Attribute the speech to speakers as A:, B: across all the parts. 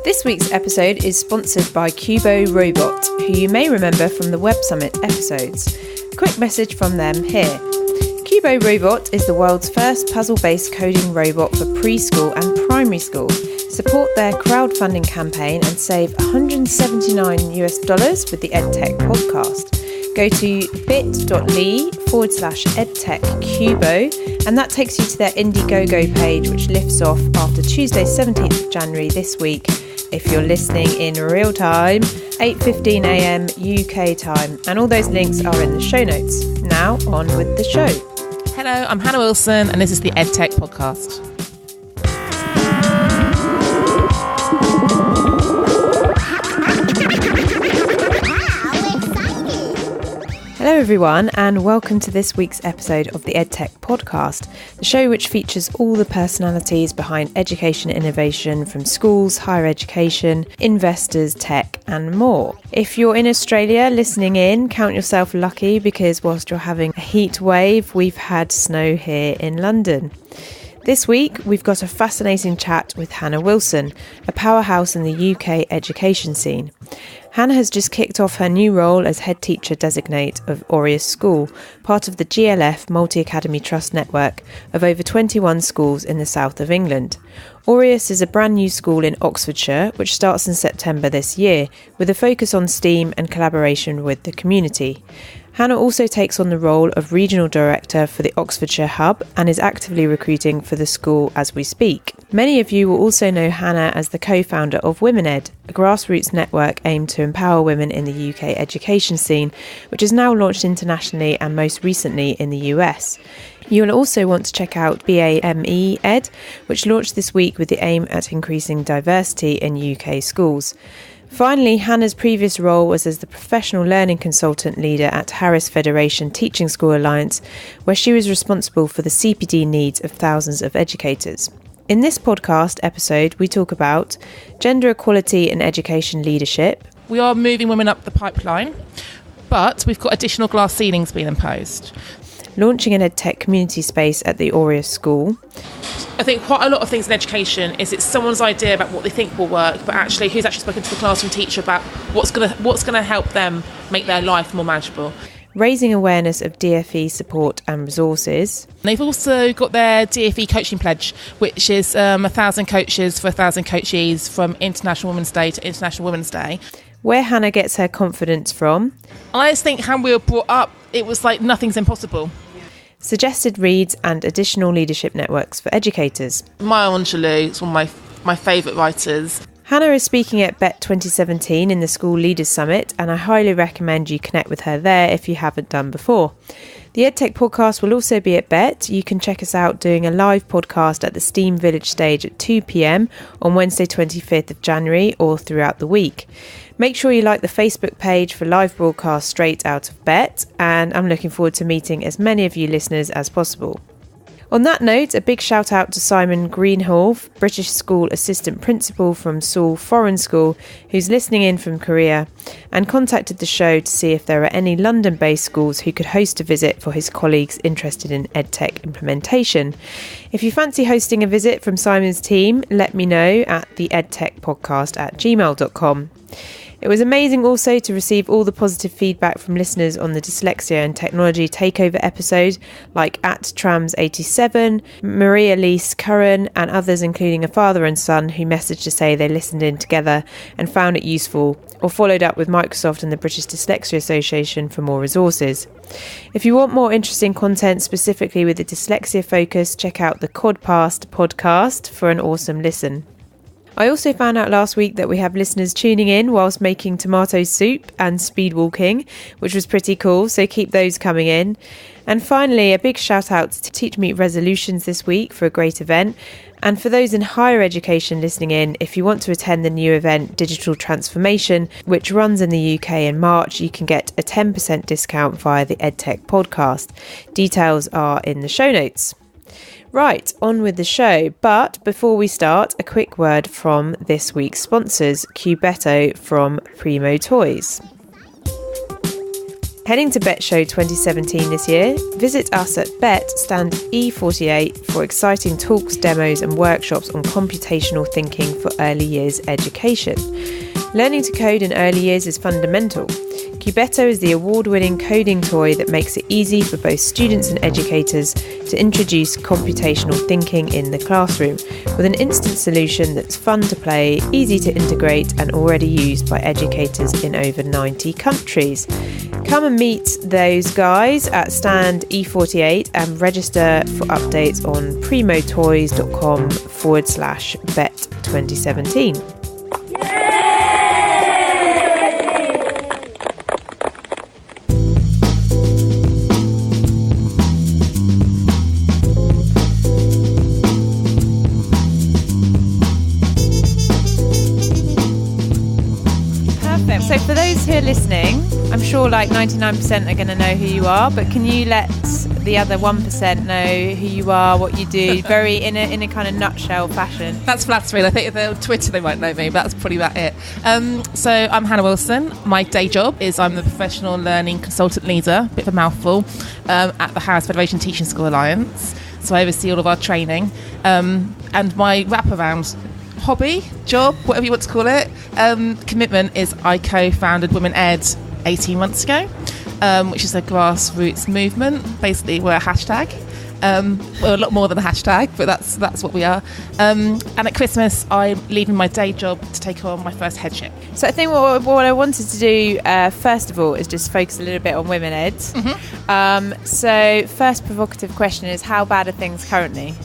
A: This week's episode is sponsored by Cubo Robot, who you may remember from the Web Summit episodes. Quick message from them here. Cubo Robot is the world's first puzzle-based coding robot for preschool and primary school. Support their crowdfunding campaign and save $179 with the Edtech podcast. Go to bit.ly/edtechcubo and that takes you to their Indiegogo page, which lifts off after Tuesday 17th of January this week. If you're listening in real time, 8:15 a.m. UK time, and all those links are in the show notes. Now on with the show.
B: Hello, I'm Hannah Wilson and this is the Edtech podcast.
A: Hello everyone and welcome to this week's episode of the Edtech podcast, the show which features all the personalities behind education innovation from schools, higher education, investors, tech and more. If you're in Australia listening in, count yourself lucky because whilst you're having a heat wave, we've had snow here in London. This week, we've got a fascinating chat with Hannah Wilson, a powerhouse in the UK education scene. Hannah has just kicked off her new role as Headteacher Designate of Aureus School, part of the GLF Multi-Academy Trust network of over 21 schools in the south of England. Aureus is a brand new school in Oxfordshire, which starts in September this year, with a focus on STEAM and collaboration with the community. Hannah also takes on the role of Regional Director for the Oxfordshire Hub and is actively recruiting for the school as we speak. Many of you will also know Hannah as the co-founder of BAMEEd, a grassroots network aimed to empower women in the UK education scene, which is now launched internationally and most recently in the US. You'll also want to check out BAMEEd, which launched this week with the aim at increasing diversity in UK schools. Finally, Hannah's previous role was as the professional learning consultant leader at Harris Federation Teaching School Alliance, where she was responsible for the CPD needs of thousands of educators. In this podcast episode, we talk about gender equality in education leadership.
B: We are moving women up the pipeline, but we've got additional glass ceilings being imposed.
A: Launching an Edtech community space at the Aureus School.
B: I think quite a lot of things in education is it's someone's idea about what they think will work, but actually who's actually spoken to the classroom teacher about what's going to help them make their life more manageable.
A: Raising awareness of DFE support and resources.
B: They've also got their DFE coaching pledge, which is 1,000 coaches for 1,000 coachees from International Women's Day to International Women's Day.
A: Where Hannah gets her confidence from.
B: I just think how we were brought up, it was like nothing's impossible.
A: Suggested reads and additional leadership networks for educators.
B: Maya Angelou is one of my favourite writers.
A: Hannah is speaking at Bett 2017 in the School Leaders Summit, and I highly recommend you connect with her there if you haven't done before. The Edtech podcast will also be at Bett. You can check us out doing a live podcast at the Steam Village stage at 2 p.m. on Wednesday 25th of January or throughout the week. Make sure you like the Facebook page for live broadcasts straight out of Bett, and I'm looking forward to meeting as many of you listeners as possible. On that note, a big shout out to Simon Greenhalgh, British School Assistant Principal from Seoul Foreign School, who's listening in from Korea, and contacted the show to see if there are any London-based schools who could host a visit for his colleagues interested in EdTech implementation. If you fancy hosting a visit from Simon's team, let me know at the edtechpodcast@gmail.com. It was amazing also to receive all the positive feedback from listeners on the Dyslexia and Technology Takeover episode, like @Trams87, Maria-Lise Curran and others, including a father and son who messaged to say they listened in together and found it useful, or followed up with Microsoft and the British Dyslexia Association for more resources. If you want more interesting content specifically with the dyslexia focus, check out the Codpast podcast for an awesome listen. I also found out last week that we have listeners tuning in whilst making tomato soup and speed walking, which was pretty cool, so keep those coming in. And finally, a big shout out to Teach Meet Resolutions this week for a great event. And for those in higher education listening in, if you want to attend the new event Digital Transformation, which runs in the UK in March, you can get a 10% discount via the Edtech podcast. Details are in the show notes. Right, on with the show. But before we start, a quick word from this week's sponsors, Cubetto from Primo Toys. Heading to Bett Show 2017 this year, visit us at Bett stand E48 for exciting talks, demos and workshops on computational thinking for early years education. Learning to code in early years is fundamental. Cubetto is the award-winning coding toy that makes it easy for both students and educators to introduce computational thinking in the classroom, with an instant solution that's fun to play, easy to integrate and already used by educators in over 90 countries. Come and meet those guys at stand E48 and register for updates on primotoys.com/Bet 2017. So for those who are listening, I'm sure like 99% are going to know who you are, but can you let the other 1% know who you are, what you do, very in a kind of nutshell fashion?
B: That's flattering. I think if they're on Twitter they might know me, but that's probably about it. So I'm Hannah Wilson. My day job is I'm the professional learning consultant leader, bit of a mouthful, at the Harris Federation Teaching School Alliance. So I oversee all of our training, and my wraparound hobby, job, whatever you want to call it, commitment is I co-founded BAMEEd 18 months ago, which is a grassroots movement. Basically, we're a hashtag. We're a lot more than a hashtag, but that's what we are. And at Christmas, I'm leaving my day job to take on my first headship.
A: So I think what I wanted to do, first of all, is just focus a little bit on BAMEEd. Mm-hmm. So first provocative question is, how bad are things currently?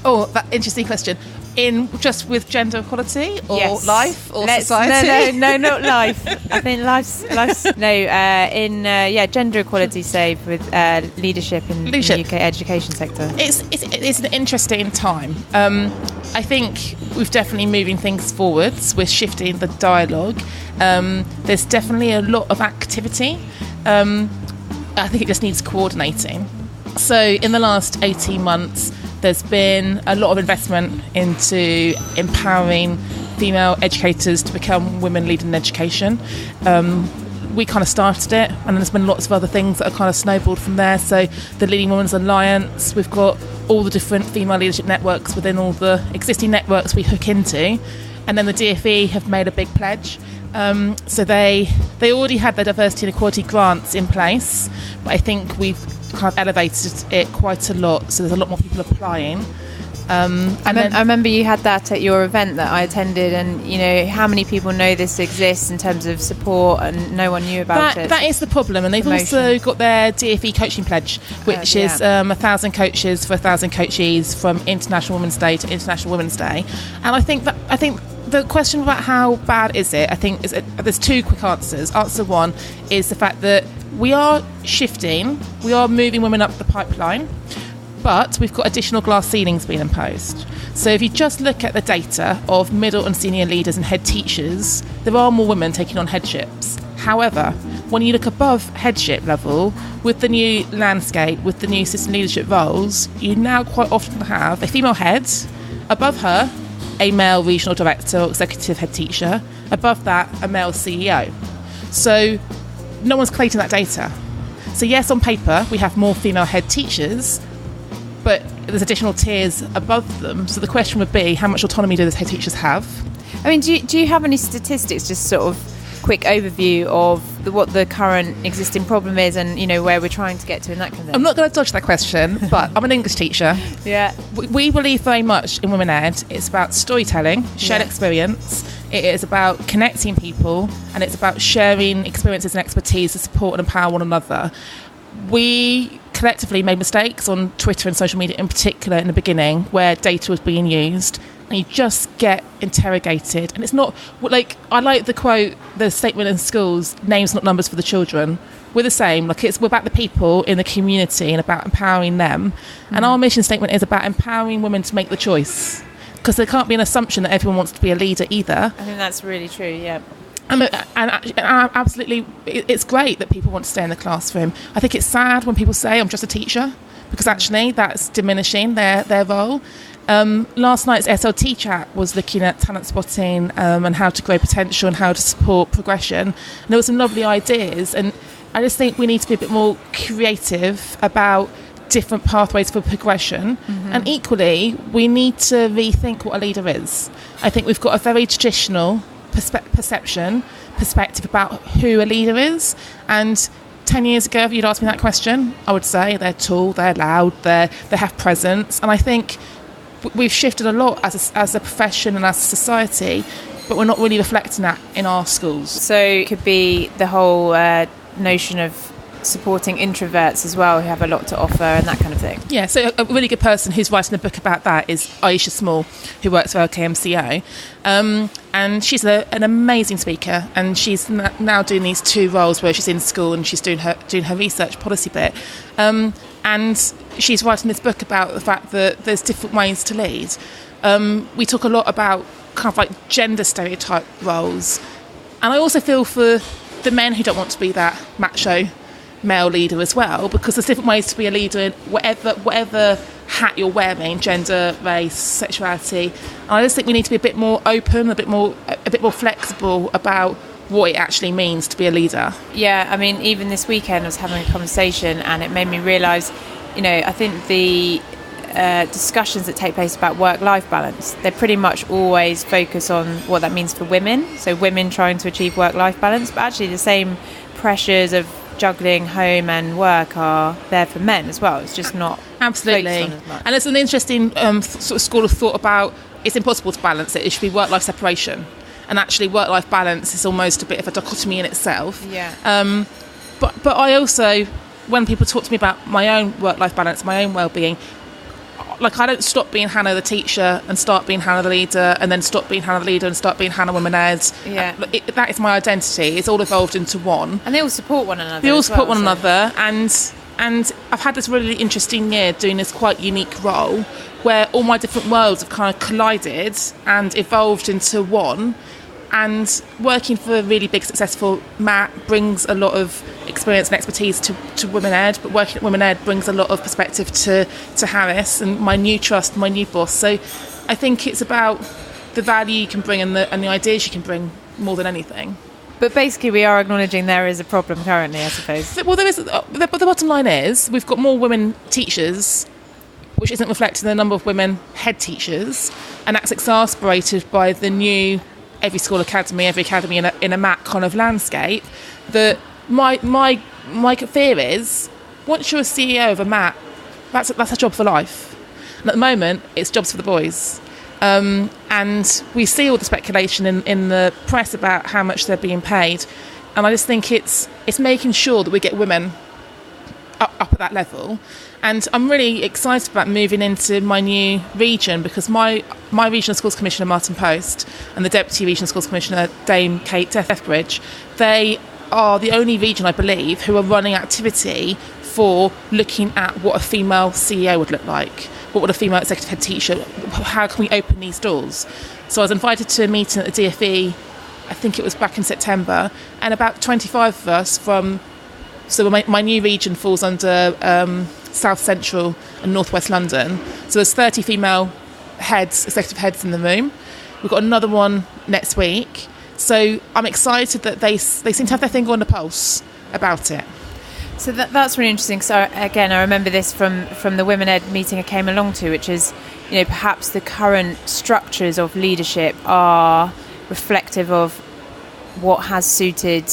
B: Oh, that interesting question. In just with gender equality or
A: yes.
B: Life or society?
A: No, not life. I think life's gender equality, say with leadership in the UK education sector.
B: It's an interesting time. I think we've definitely moving things forwards. We're shifting the dialogue. There's definitely a lot of activity. I think it just needs coordinating. So in the last 18 months, there's been a lot of investment into empowering female educators to become women leading education. We kind of started it, and there's been lots of other things that are kind of snowballed from there. So the Leading Women's Alliance, we've got all the different female leadership networks within all the existing networks we hook into, and then the DfE have made a big pledge. So they already had their diversity and equality grants in place, but I think we've kind of elevated it quite a lot, so there's a lot more people applying. I remember you had that at your event that I attended, and you know how many people know this exists in terms of support, and no one knew about it. That is the problem, and they've also got their DfE coaching pledge, which is 1,000 coaches for 1,000 coachees from International Women's Day to International Women's Day. And I think the question about how bad is it, there's two quick answers. Answer one is the fact that we are shifting, we are moving women up the pipeline, but we've got additional glass ceilings being imposed. So if you just look at the data of middle and senior leaders and head teachers, there are more women taking on headships. However, when you look above headship level, with the new landscape, with the new assistant leadership roles, you now quite often have a female head, above her, a male regional director or executive head teacher, above that, a male CEO. So no one's collating that data. So yes, on paper, we have more female head teachers, but there's additional tiers above them. So the question would be, how much autonomy do those head teachers have?
A: I mean, do you have any statistics, just sort of quick overview of what the current existing problem is, and you know where we're trying to get to in that kind of thing?
B: I'm not going to dodge that question, but I'm an English teacher.
A: Yeah.
B: We believe very much in BAMEEd. It's about storytelling, shared experience. It is about connecting people, and it's about sharing experiences and expertise to support and empower one another. We collectively made mistakes on Twitter and social media in particular in the beginning, where data was being used, and you just get interrogated. And it's not like, I like the quote, the statement in schools, names not numbers for the children. We're the same. We're about the people in the community and about empowering them. And our mission statement is about empowering women to make the choice, because there can't be an assumption that everyone wants to be a leader either.
A: I think that's really true. Yeah.
B: And absolutely, it's great that people want to stay in the classroom. I think it's sad when people say, I'm just a teacher, because actually that's diminishing their role. Last night's SLT chat was looking at talent spotting and how to grow potential and how to support progression. And there were some lovely ideas, and I just think we need to be a bit more creative about different pathways for progression. And equally, we need to rethink what a leader is. I think we've got a very traditional perspective about who a leader is, and 10 years ago if you'd asked me that question, I would say they're tall, they're loud, they have presence. And I think we've shifted a lot as a profession and as a society, but we're not really reflecting that in our schools.
A: So it could be the whole notion of supporting introverts as well, who have a lot to offer and that kind of thing. Yeah,
B: so a really good person who's writing a book about that is Aisha Small, who works for LKMCO. And she's an amazing speaker, and she's now doing these 2 roles where she's in school and she's doing her research policy bit. And she's writing this book about the fact that there's different ways to lead. We talk a lot about kind of like gender stereotype roles. And I also feel for the men who don't want to be that macho male leader as well, because there's different ways to be a leader in whatever hat you're wearing, gender, race, sexuality. And I just think we need to be a bit more open, a bit more flexible about what it actually means to be a leader.
A: Yeah, I mean, even this weekend I was having a conversation and it made me realise, I think the discussions that take place about work-life balance, they pretty much always focus on what that means for women, so women trying to achieve work-life balance, but actually the same pressures of juggling home and work are there for men as well. It's just not
B: absolutely
A: focused on as much.
B: And it's an interesting sort of school of thought about it's impossible to balance it. It should be work-life separation, and actually work-life balance is almost a bit of a dichotomy in itself. But I also, when people talk to me about my own work-life balance, my own well-being, like I don't stop being Hannah the teacher and start being Hannah the leader, and then stop being Hannah the leader and start being Hannah Women Ed. That is my identity. It's all evolved into one,
A: and they all support one another.
B: Another, and I've had this really interesting year doing this quite unique role where all my different worlds have kind of collided and evolved into one. And working for a really big, successful Matt brings a lot of experience and expertise to Women Ed, but working at Women Ed brings a lot of perspective to Harris and my new trust, my new boss. So I think it's about the value you can bring and the ideas you can bring more than anything.
A: But basically we are acknowledging there is a problem currently, I suppose.
B: Well, there is. The bottom line is we've got more women teachers, which isn't reflected in the number of women head teachers, and that's exacerbated by the new every school academy, every academy in a MAT kind of landscape. That my fear is, once you're a CEO of a MAT, that's a job for life. And at the moment, it's jobs for the boys. And we see all the speculation in the press about how much they're being paid. And I just think it's making sure that we get women up at that level. And I'm really excited about moving into my new region, because my Regional Schools Commissioner, Martin Post, and the Deputy Regional Schools Commissioner, Dame Kate Dethbridge, they are the only region, I believe, who are running activity for looking at what a female CEO would look like. What would a female executive head teacher, how can we open these doors? So I was invited to a meeting at the DFE, I think it was back in September, and about 25 of us from, so my new region falls under South Central and North West London. So there's 30 female heads, executive heads in the room. We've got another one next week. So I'm excited that they seem to have their finger on the pulse about it.
A: So that's really interesting. So again, I remember this from the Women Ed meeting I came along to, which is, perhaps the current structures of leadership are reflective of what has suited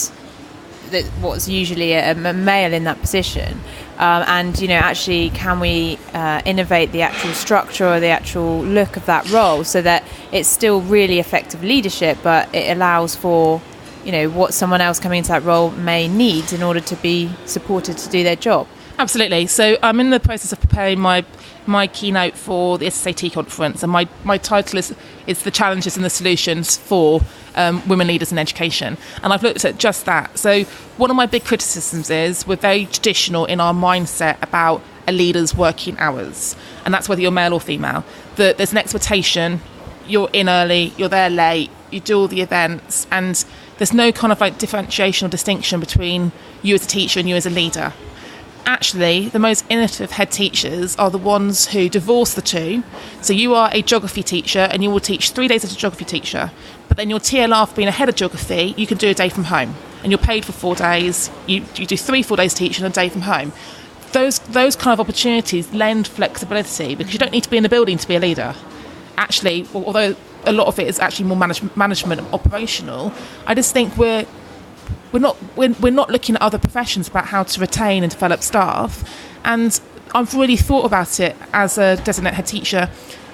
A: what's usually a male in that position. And actually, can we innovate the actual structure or the actual look of that role so that it's still really effective leadership, but it allows for what someone else coming into that role may need in order to be supported to do their job.
B: Absolutely. So I'm in the process of preparing my keynote for the SSAT conference, and my title is The Challenges and the Solutions for Women Leaders in Education. And I've looked at just that. So one of my big criticisms is we're very traditional in our mindset about a leader's working hours, and that's whether you're male or female. That there's an expectation, you're in early, you're there late, you do all the events, and there's no kind of like differentiation or distinction between you as a teacher and you as a leader. actually the most innovative head teachers are the ones who divorce the two. So you are a geography teacher and you will teach 3 days as a geography teacher, but then your TLR for being a head of geography, you can do a day from home and you're paid for 4 days. You do 3 full days teaching and a day from home. Those kind of opportunities lend flexibility because you don't need to be in the building to be a leader. Actually, although a lot of it is actually more management and operational, I just think we're not looking at other professions about how to retain and develop staff. And I've really thought about it as a Designate head teacher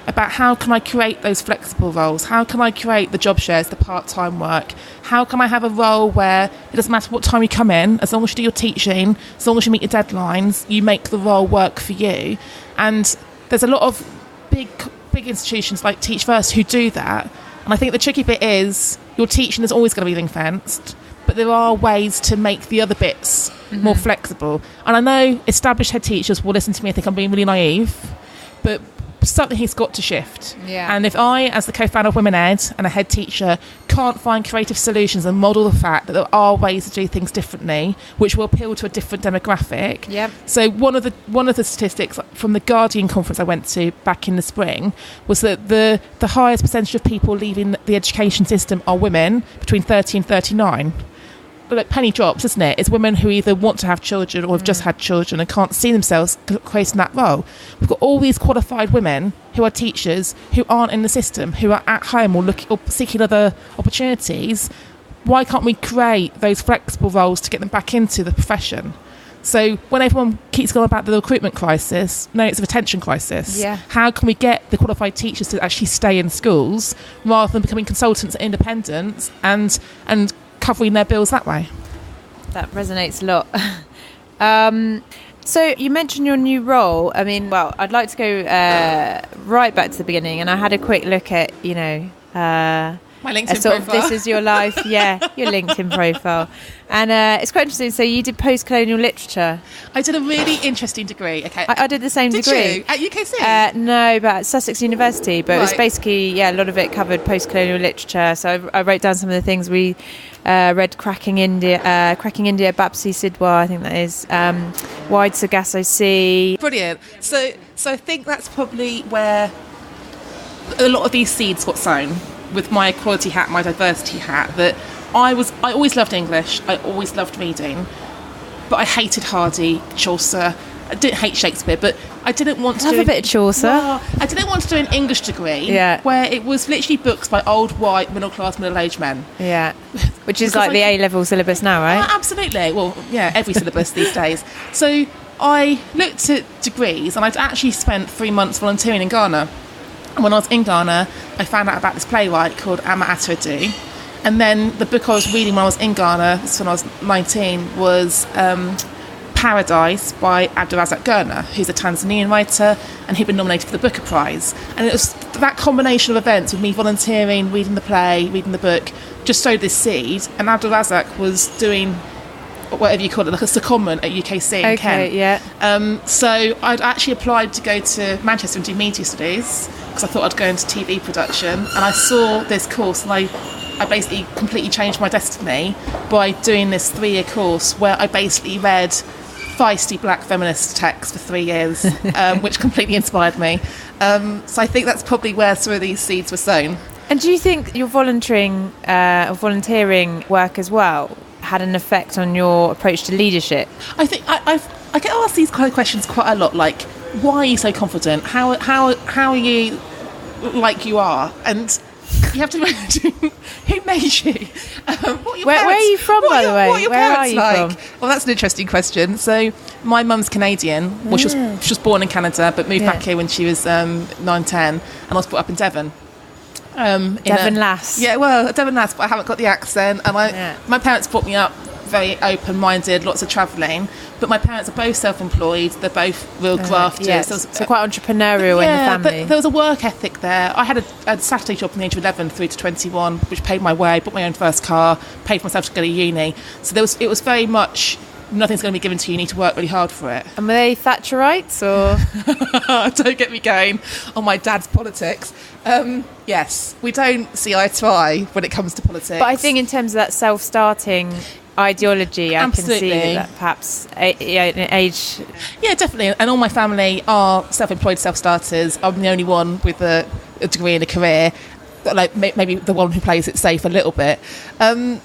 B: about how can I create those flexible roles? How can I create the job shares, the part-time work? How can I have a role where it doesn't matter what time you come in, as long as you do your teaching, as long as you meet your deadlines, you make the role work for you. And there's a lot of big institutions like Teach First who do that. And I think the tricky bit is your teaching is always going to be ring-fenced, but there are ways to make the other bits more flexible. And I know established head teachers will listen to me and think I'm being really naive, but something has got to shift.
A: Yeah.
B: And if I, as the co-founder of Women Ed and a head teacher, can't find creative solutions and model the fact that there are ways to do things differently, which will appeal to a different demographic.
A: Yep.
B: So one of the statistics from the Guardian conference I went to back in the spring was that the highest percentage of people leaving the education system are women between 30 and 39. Like penny drops, isn't it? It's women who either want to have children or have just had children and can't see themselves creating that role. We've got all these qualified women who are teachers who aren't in the system, who are at home or seeking other opportunities. Why can't we create those flexible roles to get them back into the profession? So when everyone keeps going about the recruitment crisis, no, it's a retention crisis.
A: Yeah.
B: How can we get the qualified teachers to actually stay in schools rather than becoming consultants and independents and covering their bills that way?
A: That resonates a lot. So you mentioned your new role. I mean, well, I'd like to go right back to the beginning, and I had a quick look at,
B: My LinkedIn
A: sort
B: profile.
A: of, this is your life, your LinkedIn profile, and it's quite interesting. So you did post-colonial literature.
B: I did a really interesting degree. Okay,
A: I did the same degree.
B: Did you? At UKC?
A: No, but at Sussex University. But it was
B: Right.
A: basically, a lot of it covered post-colonial literature. So I wrote down some of the things we read: Cracking India, Bapsi Sidhwa, I think that is, Wide Sargasso Sea.
B: Brilliant. So I think that's probably where a lot of these seeds got sown, with my equality hat, my diversity hat. That I always loved English. I always loved reading, but I hated Hardy, Chaucer. I didn't hate Shakespeare, but I didn't want to
A: Have
B: do
A: a bit of Chaucer.
B: Well, I didn't want to do an English degree where it was literally books by old, white, middle-aged men.
A: Yeah, which is
B: Because
A: like the A-level syllabus now, right?
B: Absolutely. Well, yeah, every syllabus these days. So I looked at degrees, and I'd actually spent 3 months volunteering in Ghana. And when I was in Ghana, I found out about this playwright called Ama Atu. And then the book I was reading when I was in Ghana, this was when I was 19, was Paradise by Abdulrazak Gurna, who's a Tanzanian writer, and he'd been nominated for the Booker Prize. And it was that combination of events with me volunteering, reading the play, reading the book, just sowed this seed. And Abdulrazak was doing whatever you call it, like a secondment at UKC in Kent.
A: Yeah.
B: So I'd actually applied to go to Manchester and do media studies because I thought I'd go into TV production, and I saw this course, and I basically completely changed my destiny by doing this 3-year course where I basically read feisty black feminist texts for 3 years, which completely inspired me. So I think that's probably where some of these seeds were sown.
A: And do you think your volunteering work as well had an effect on your approach to leadership?
B: I think I get asked these kind of questions quite a lot, like, why are you so confident? How are you like you are? And you have to imagine who made you.
A: Where are you from, by the way?
B: What are your
A: Where
B: parents
A: are you
B: like?
A: from?
B: Well, that's an interesting question. So my mum's Canadian. Well, she was born in Canada, but moved back here when she was 9-10, and I was brought up in Devon.
A: Devon lass.
B: Yeah, well, a Devon lass, but I haven't got the accent. And my parents brought me up very open-minded, lots of travelling. But my parents are both self-employed. They're both real grafters.
A: Yes. So quite entrepreneurial in the family.
B: There was a work ethic there. I had a Saturday job from the age of 11 through to 21, which paid my way, bought my own first car, paid for myself to go to uni. So it was very much, nothing's going to be given to you. You need to work really hard for it.
A: And were they Thatcherites or?
B: Don't get me going on my dad's politics. Yes, we don't see eye to eye when it comes to politics.
A: But I think in terms of that self-starting ideology. I
B: Absolutely.
A: can see that perhaps age.
B: Yeah, definitely. And all my family are self-employed self-starters. I'm the only one with a degree and a career, like maybe the one who plays it safe a little bit.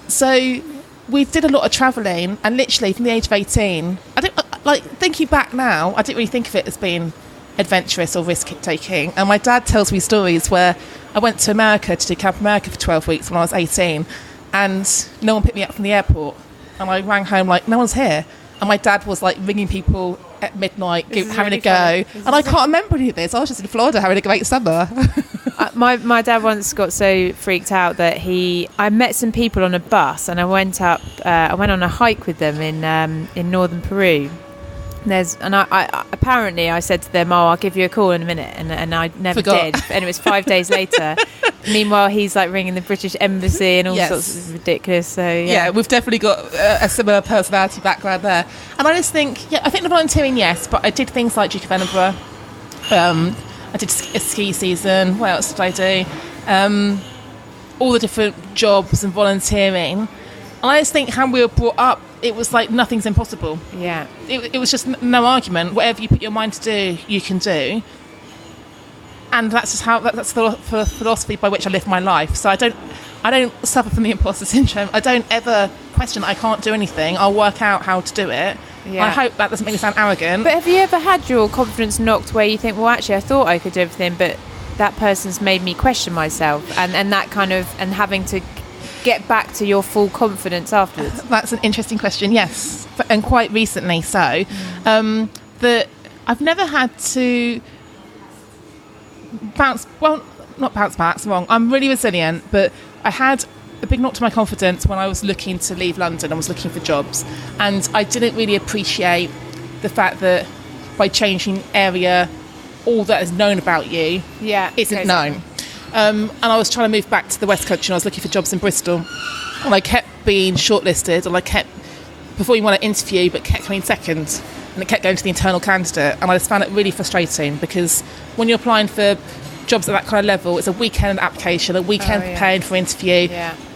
B: So we did a lot of travelling, and literally from the age of 18, I don't like thinking back now. I didn't really think of it as being adventurous or risk taking. And my dad tells me stories where I went to America to do Camp America for 12 weeks when I was 18, and no one picked me up from the airport, and I rang home like no one's here, and my dad was like ringing people at midnight having a go, and I can't remember any of this. I was just in Florida having a great summer.
A: My dad once got so freaked out that I met some people on a bus, and I went on a hike with them in northern Peru. I apparently I said to them, I'll give you a call in a minute, and I never did, and it was 5 days later. Meanwhile, he's like ringing the British embassy and all sorts of ridiculous. So yeah, we've
B: definitely got a similar personality background there. And I just think, I think the volunteering, yes, but I did things like Duke of Edinburgh. I did a ski season. What else did I do? All the different jobs and volunteering. And I just think how we were brought up, it was like nothing's impossible.
A: Yeah.
B: It was just no argument. Whatever you put your mind to do, you can do. And that's just that's the philosophy by which I live my life. So I don't suffer from the imposter syndrome. I don't ever question that I can't do anything. I'll work out how to do it. Yeah. I hope that doesn't make me sound arrogant.
A: But have you ever had your confidence knocked where you think, well, actually, I thought I could do everything, but that person's made me question myself, and that kind of, and having to get back to your full confidence afterwards?
B: That's an interesting question, yes. And quite recently so. That I've never had to not bounce back, it's wrong. I'm really resilient, but I had a big knock to my confidence when I was looking to leave London. I was looking for jobs, and I didn't really appreciate the fact that by changing area, all that is known about you isn't known. And I was trying to move back to the West Country, and I was looking for jobs in Bristol, and I kept being shortlisted, and I kept, before you want to interview, but kept coming second, and it kept going to the internal candidate, and I just found it really frustrating, because when you're applying for jobs at that kind of level, it's a weekend application, a weekend preparing for interview,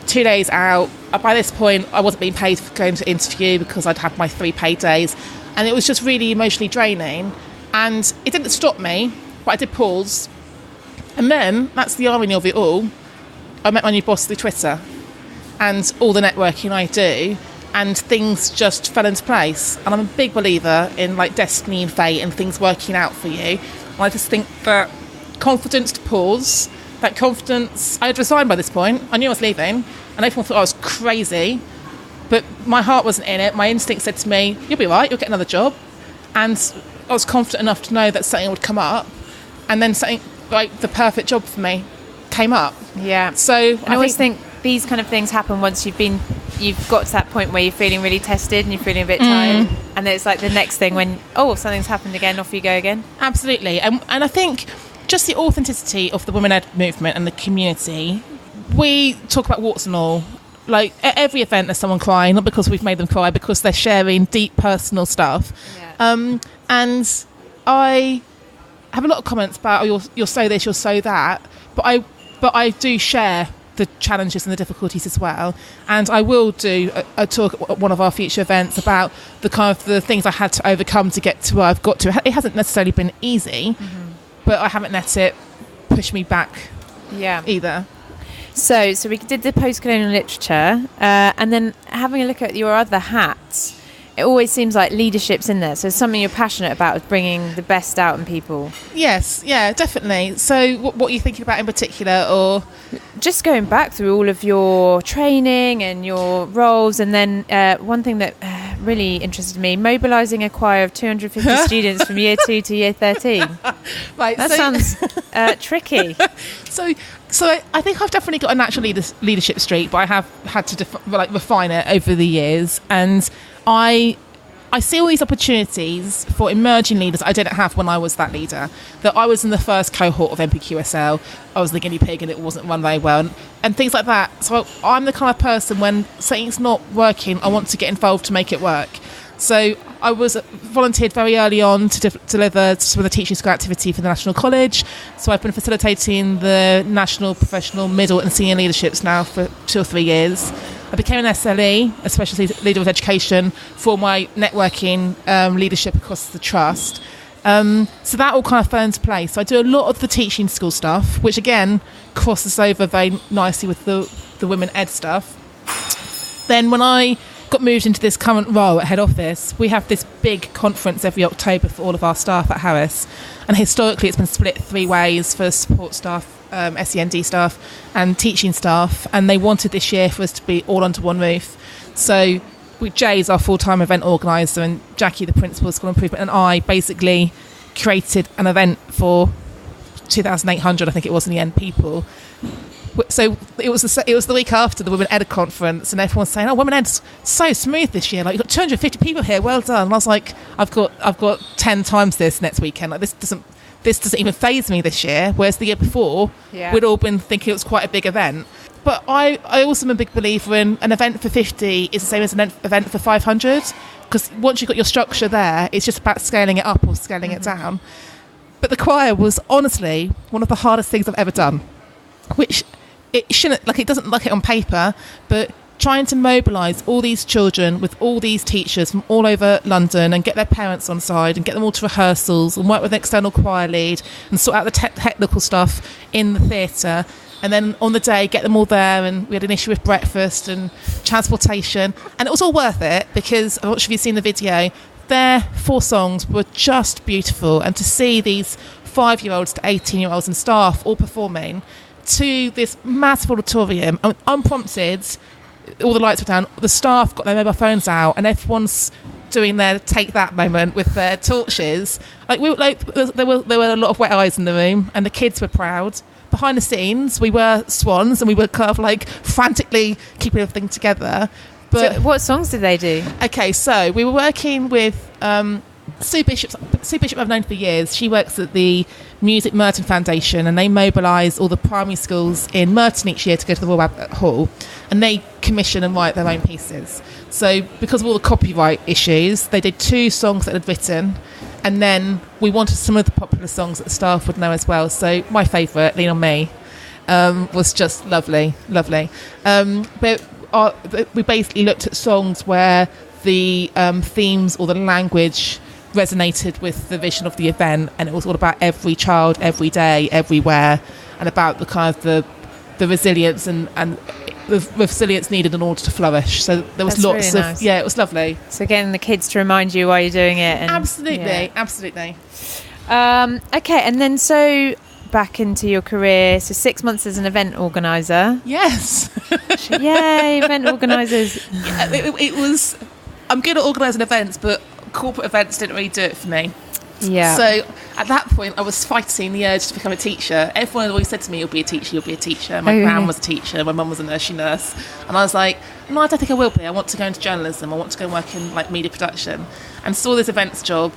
B: 2 days out. By this point, I wasn't being paid for going to interview because I'd had my 3 paid days, and it was just really emotionally draining. And it didn't stop me, but I did pause. And then, that's the irony of it all, I met my new boss through Twitter and all the networking I do, and things just fell into place. And I'm a big believer in like destiny and fate and things working out for you. And I just think that confidence to pause, that confidence, I had resigned by this point, I knew I was leaving, and everyone thought I was crazy, but my heart wasn't in it. My instinct said to me, you'll be right, you'll get another job. And I was confident enough to know that something would come up, and then something like the perfect job for me came up.
A: Yeah.
B: So
A: I always think these kind of things happen once you've got to that point where you're feeling really tested and you're feeling a bit tired, and then it's like the next thing when something's happened again, off you go again.
B: Absolutely. And I think just the authenticity of the Women Ed movement and the community, we talk about warts and all. Like at every event there's someone crying, not because we've made them cry, because they're sharing deep personal stuff. And I have a lot of comments about you're so this, you're so that, but I do share the challenges and the difficulties as well. And I will do a talk at one of our future events about the kind of the things I had to overcome to get to where I've got to. It hasn't necessarily been easy, but I haven't let it push me back either.
A: So we did the post-colonial literature, and then having a look at your other hats, it always seems like leadership's in there. So something you're passionate about is bringing the best out in people.
B: Yes, yeah, definitely. So what are you thinking about in particular, or
A: just going back through all of your training and your roles, and then one thing that really interested me, mobilising a choir of 250 students from year 2 to year 13.
B: Right,
A: that sounds tricky.
B: So I think I've definitely got a natural leadership streak, but I have had to refine it over the years. And I see all these opportunities for emerging leaders I didn't have when I was that leader. That I was in the first cohort of MPQSL, I was the guinea pig and it wasn't run very well, and things like that. So I'm the kind of person, when something's not working, I want to get involved to make it work. So I was volunteered very early on to deliver some of the Teaching School activity for the National College. So I've been facilitating the national, professional, middle and senior leaderships now for 2 or 3 years. I became an SLE, a Specialist Leader of Education, for my networking leadership across the trust. So that all kind of fell into place. So I do a lot of the teaching school stuff, which again crosses over very nicely with the women ed stuff. Then when I got moved into this current role at head office, we have this big conference every October for all of our staff at Aureus, and historically it's been split 3 ways for support staff, SEND staff and teaching staff, and they wanted this year for us to be all under one roof. So Jay's our full-time event organiser, and Jackie, the principal of School Improvement, and I basically created an event for 2,800, I think it was in the end, people. So it was the week after the Women Ed conference, and everyone's saying, "Oh, Women Ed's so smooth this year. Like, you've got 250 people here. Well done." And I was like, "I've got 10 times this next weekend. Like, this doesn't even faze me this year." Whereas the year before, we'd all been thinking it was quite a big event. But I also am a big believer in an event for 50 is the same as an event for 500, because once you've got your structure there, it's just about scaling it up or scaling it down. But the choir was honestly one of the hardest things I've ever done, which it shouldn't, like, it doesn't look it on paper, but trying to mobilise all these children with all these teachers from all over London and get their parents on side and get them all to rehearsals and work with an external choir lead and sort out the technical stuff in the theatre, and then on the day get them all there, and we had an issue with breakfast and transportation, and it was all worth it because, I'm not sure if you've seen the video, their 4 songs were just beautiful, and to see these 5-year-olds to 18-year-olds and staff all performing to this massive auditorium, unprompted, all the lights were down, the staff got their mobile phones out, and everyone's doing their take that moment with their torches. There were a lot of wet eyes in the room, and the kids were proud. Behind the scenes, we were swans, and we were kind of like frantically keeping everything together. But
A: so what songs did they do?
B: Okay, so we were working with Sue Bishop I've known for years. She works at the Music Merton Foundation, and they mobilise all the primary schools in Merton each year to go to the Royal Albert Hall, and they commission and write their own pieces. So because of all the copyright issues, they did 2 songs that they'd written, and then we wanted some of the popular songs that the staff would know as well. So my favourite, Lean On Me, was just lovely. But we basically looked at songs where the themes or the language resonated with the vision of the event, and it was all about every child, every day, everywhere, and about the kind of the resilience and the resilience needed in order to flourish. So there was lots
A: really
B: of
A: nice.
B: Yeah, it was lovely.
A: So getting the kids to remind you why you're doing it. And,
B: Absolutely.
A: Okay, and then so back into your career, so 6 months as an event organiser.
B: Yes.
A: Yay, event organisers.
B: Yeah, it was. I'm good at organising events, but corporate events didn't really do it for me.
A: Yeah.
B: So at that point, I was fighting the urge to become a teacher. Everyone had always said to me, "You'll be a teacher, you'll be a teacher." My gran was a teacher, my mum was a nursery nurse. And I was like, "No, I don't think I will be. I want to go into journalism. I want to go and work in like media production." And saw this events job.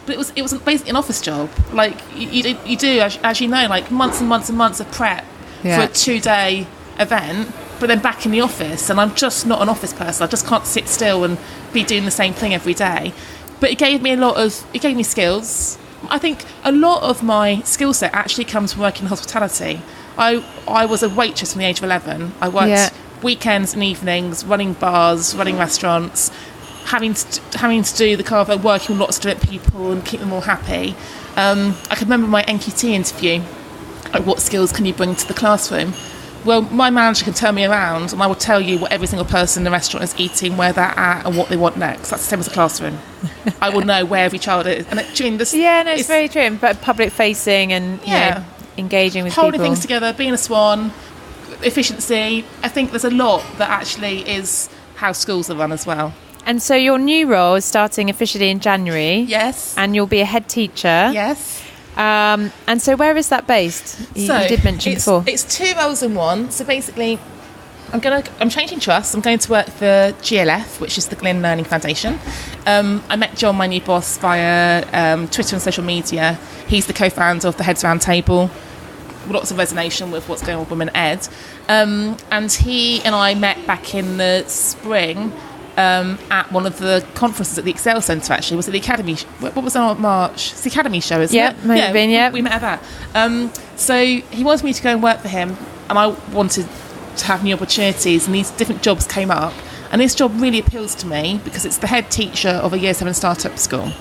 B: But it was basically an office job. Like you do, as you know, like months and months and months of prep for a 2-day event, but then back in the office, and I'm just not an office person. I just can't sit still and be doing the same thing every day. But it gave me skills. I think a lot of my skill set actually comes from working in hospitality. I was a waitress from the age of 11. I worked weekends and evenings, running bars, running restaurants, having to do the kind of working with lots of different people and keep them all happy. I can remember my NQT interview, like, what skills can you bring to the classroom? Well, my manager can turn me around and I will tell you what every single person in the restaurant is eating, where they're at and what they want next. That's the same as a classroom. I will know where every child is. And during this,
A: it's very true. But public facing and you know, engaging with
B: holding
A: people.
B: things together, being a swan, efficiency. I think there's a lot that actually is how schools are run as well.
A: And so your new role is starting officially in January.
B: Yes.
A: And you'll be a head teacher.
B: Yes.
A: And so where is that based? You did mention before.
B: It's 2 roles in one. So basically, I'm changing trusts. I'm going to work for GLF, which is the Glyn Learning Foundation. I met John, my new boss, via Twitter and social media. He's the co-founder of the Heads Roundtable. Lots of resonation with what's going on with Women Ed. And he and I met back in the spring at one of the conferences at the Excel Centre, actually. Was it the Academy? What was on March? It's the Academy show, isn't it?
A: Might have been,
B: we met at that. So he wanted me to go and work for him, and I wanted to have new opportunities, and these different jobs came up. And this job really appeals to me because it's the head teacher of a Year 7 startup school.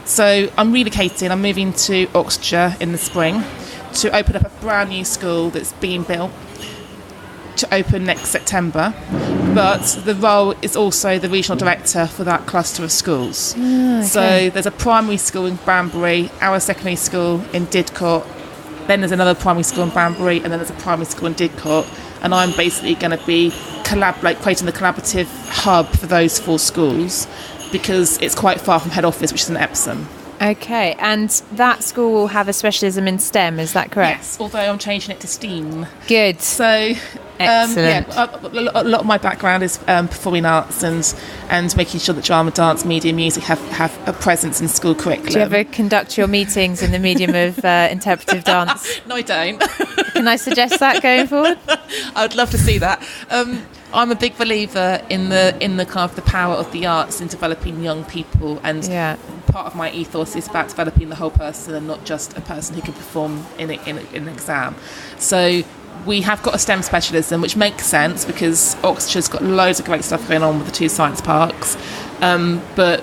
B: So I'm relocating, I'm moving to Oxfordshire in the spring to open up a brand new school that's being built to open next September. But the role is also the regional director for that cluster of schools. Okay. So there's a primary school in Banbury, our secondary school in Didcot, then there's another primary school in Banbury, and then there's a primary school in Didcot. And I'm basically going to be creating the collaborative hub for those 4 schools because it's quite far from head office, which is in Epsom.
A: Okay, and that school will have a specialism in STEM, is that correct?
B: Yes, although I'm changing it to STEAM.
A: Good.
B: So,
A: excellent.
B: A lot of my background is performing arts and making sure that drama, dance, media, music have a presence in school curriculum.
A: Do you ever conduct your meetings in the medium of interpretive dance?
B: No, I don't.
A: Can I suggest that going forward?
B: I would love to see that. I'm a big believer in the kind of the power of the arts in developing young people, and part of my ethos is about developing the whole person and not just a person who can perform in an exam. So we have got a STEM specialism, which makes sense because Oxfordshire's got loads of great stuff going on with the 2 science parks, but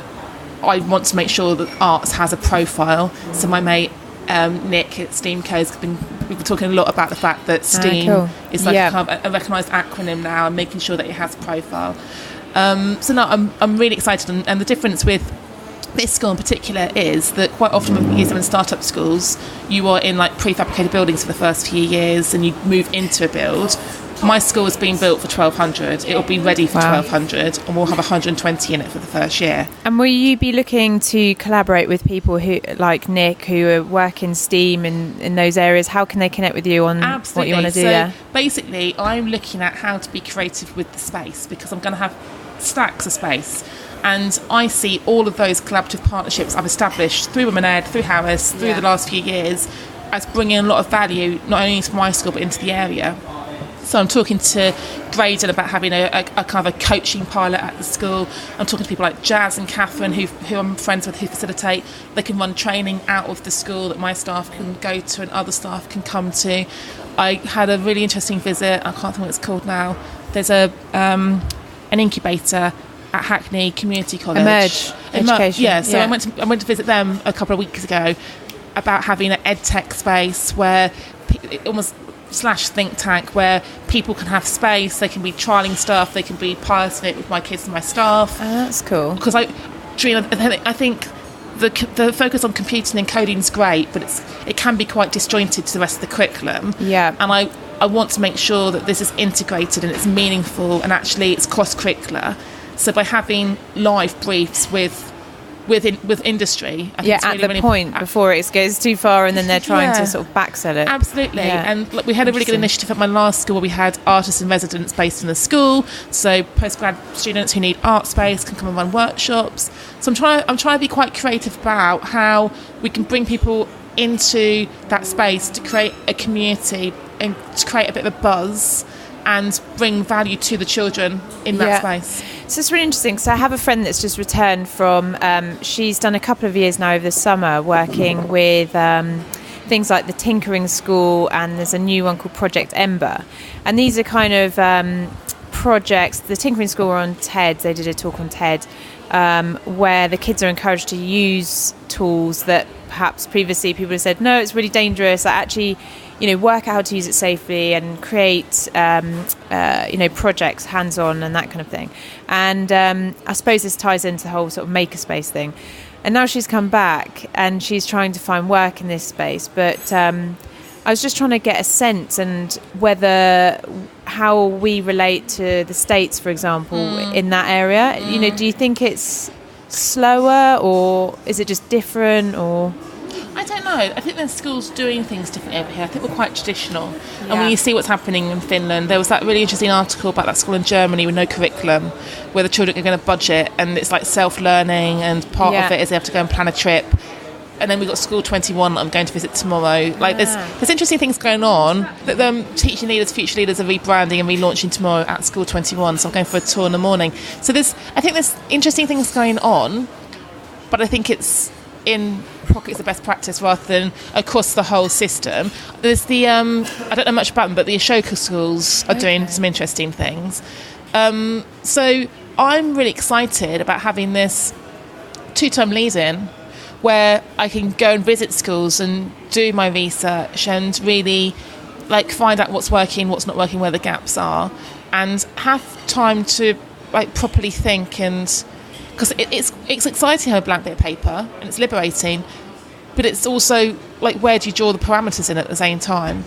B: I want to make sure that arts has a profile. So my mate Nick at STEAM Co's we've been talking a lot about the fact that STEAM is like kind of a recognised acronym now, and making sure that it has profile. So no, I'm really excited, and the difference with this school in particular is that quite often with Year 7 startup schools, you are in like prefabricated buildings for the first few years and you move into a build. My school is being built for 1,200. It'll be ready for 1,200, and we'll have 120 in it for the first year. And
A: will you be looking to collaborate with people who, like Nick, who work in STEAM in those areas? How can they connect with you on what you want to do there?
B: Basically, I'm looking at how to be creative with the space because I'm going to have stacks of space. And I see all of those collaborative partnerships I've established through BAMEEd, through Aureus, through the last few years as bringing a lot of value, not only into my school, but into the area. So I'm talking to Graydon about having a kind of a coaching pilot at the school. I'm talking to people like Jazz and Catherine, who I'm friends with, who facilitate. They can run training out of the school that my staff can go to and other staff can come to. I had a really interesting visit. I can't think what it's called now. There's an incubator at Hackney Community College.
A: Emerge Education.
B: Yeah, so I went to visit them a couple of weeks ago about having an Edtech space where almost / think tank where people can have space, they can be trialling stuff, they can be piloting it with my kids and my staff.
A: Oh, that's cool.
B: Because I think the focus on computing and coding is great, but it can be quite disjointed to the rest of the curriculum. Yeah. And I want to make sure that this is integrated and it's meaningful and actually it's cross-curricular. So by having live briefs with industry, I think it's really,
A: at the point before it goes too far and then they're trying to sort of backsell it.
B: Absolutely. And we had a really good initiative at my last school where we had artists in residence based in the school, so postgrad students who need art space can come and run workshops. So I'm trying to be quite creative about how we can bring people into that space to create a community and to create a bit of a buzz and bring value to the children in that space.
A: So it's really interesting. So I have a friend that's just returned from, she's done a couple of years now over the summer working with things like the Tinkering School, and there's a new one called Project Ember. And these are kind of projects. The Tinkering School were on TED, they did a talk on TED, where the kids are encouraged to use tools that perhaps previously people have said, no, it's really dangerous. Actually, work out how to use it safely and create, projects hands-on and that kind of thing. And I suppose this ties into the whole sort of makerspace thing. And now she's come back and she's trying to find work in this space. But I was just trying to get a sense and how we relate to the States, for example, in that area. Do you think it's slower or is it just different or...
B: I don't know. I think there's schools doing things differently over here. I think we're quite traditional. And when you see what's happening in Finland, there was that really interesting article about that school in Germany with no curriculum, where the children are going to budget and it's like self-learning, and part of it is they have to go and plan a trip. And then we've got School 21 that I'm going to visit tomorrow. Like there's interesting things going on. That teaching leaders, future leaders are rebranding and relaunching tomorrow at School 21. So I'm going for a tour in the morning. So I think there's interesting things going on, but I think it's in pockets of best practice rather than across the whole system. There's the I don't know much about them, but the Ashoka schools are doing some interesting things. So I'm really excited about having this 2-term lead-in where I can go and visit schools and do my research and really like find out what's working, what's not working, where the gaps are, and have time to like properly think. And because it's exciting to have a blank bit of paper and it's liberating, but it's also like, where do you draw the parameters in at the same time?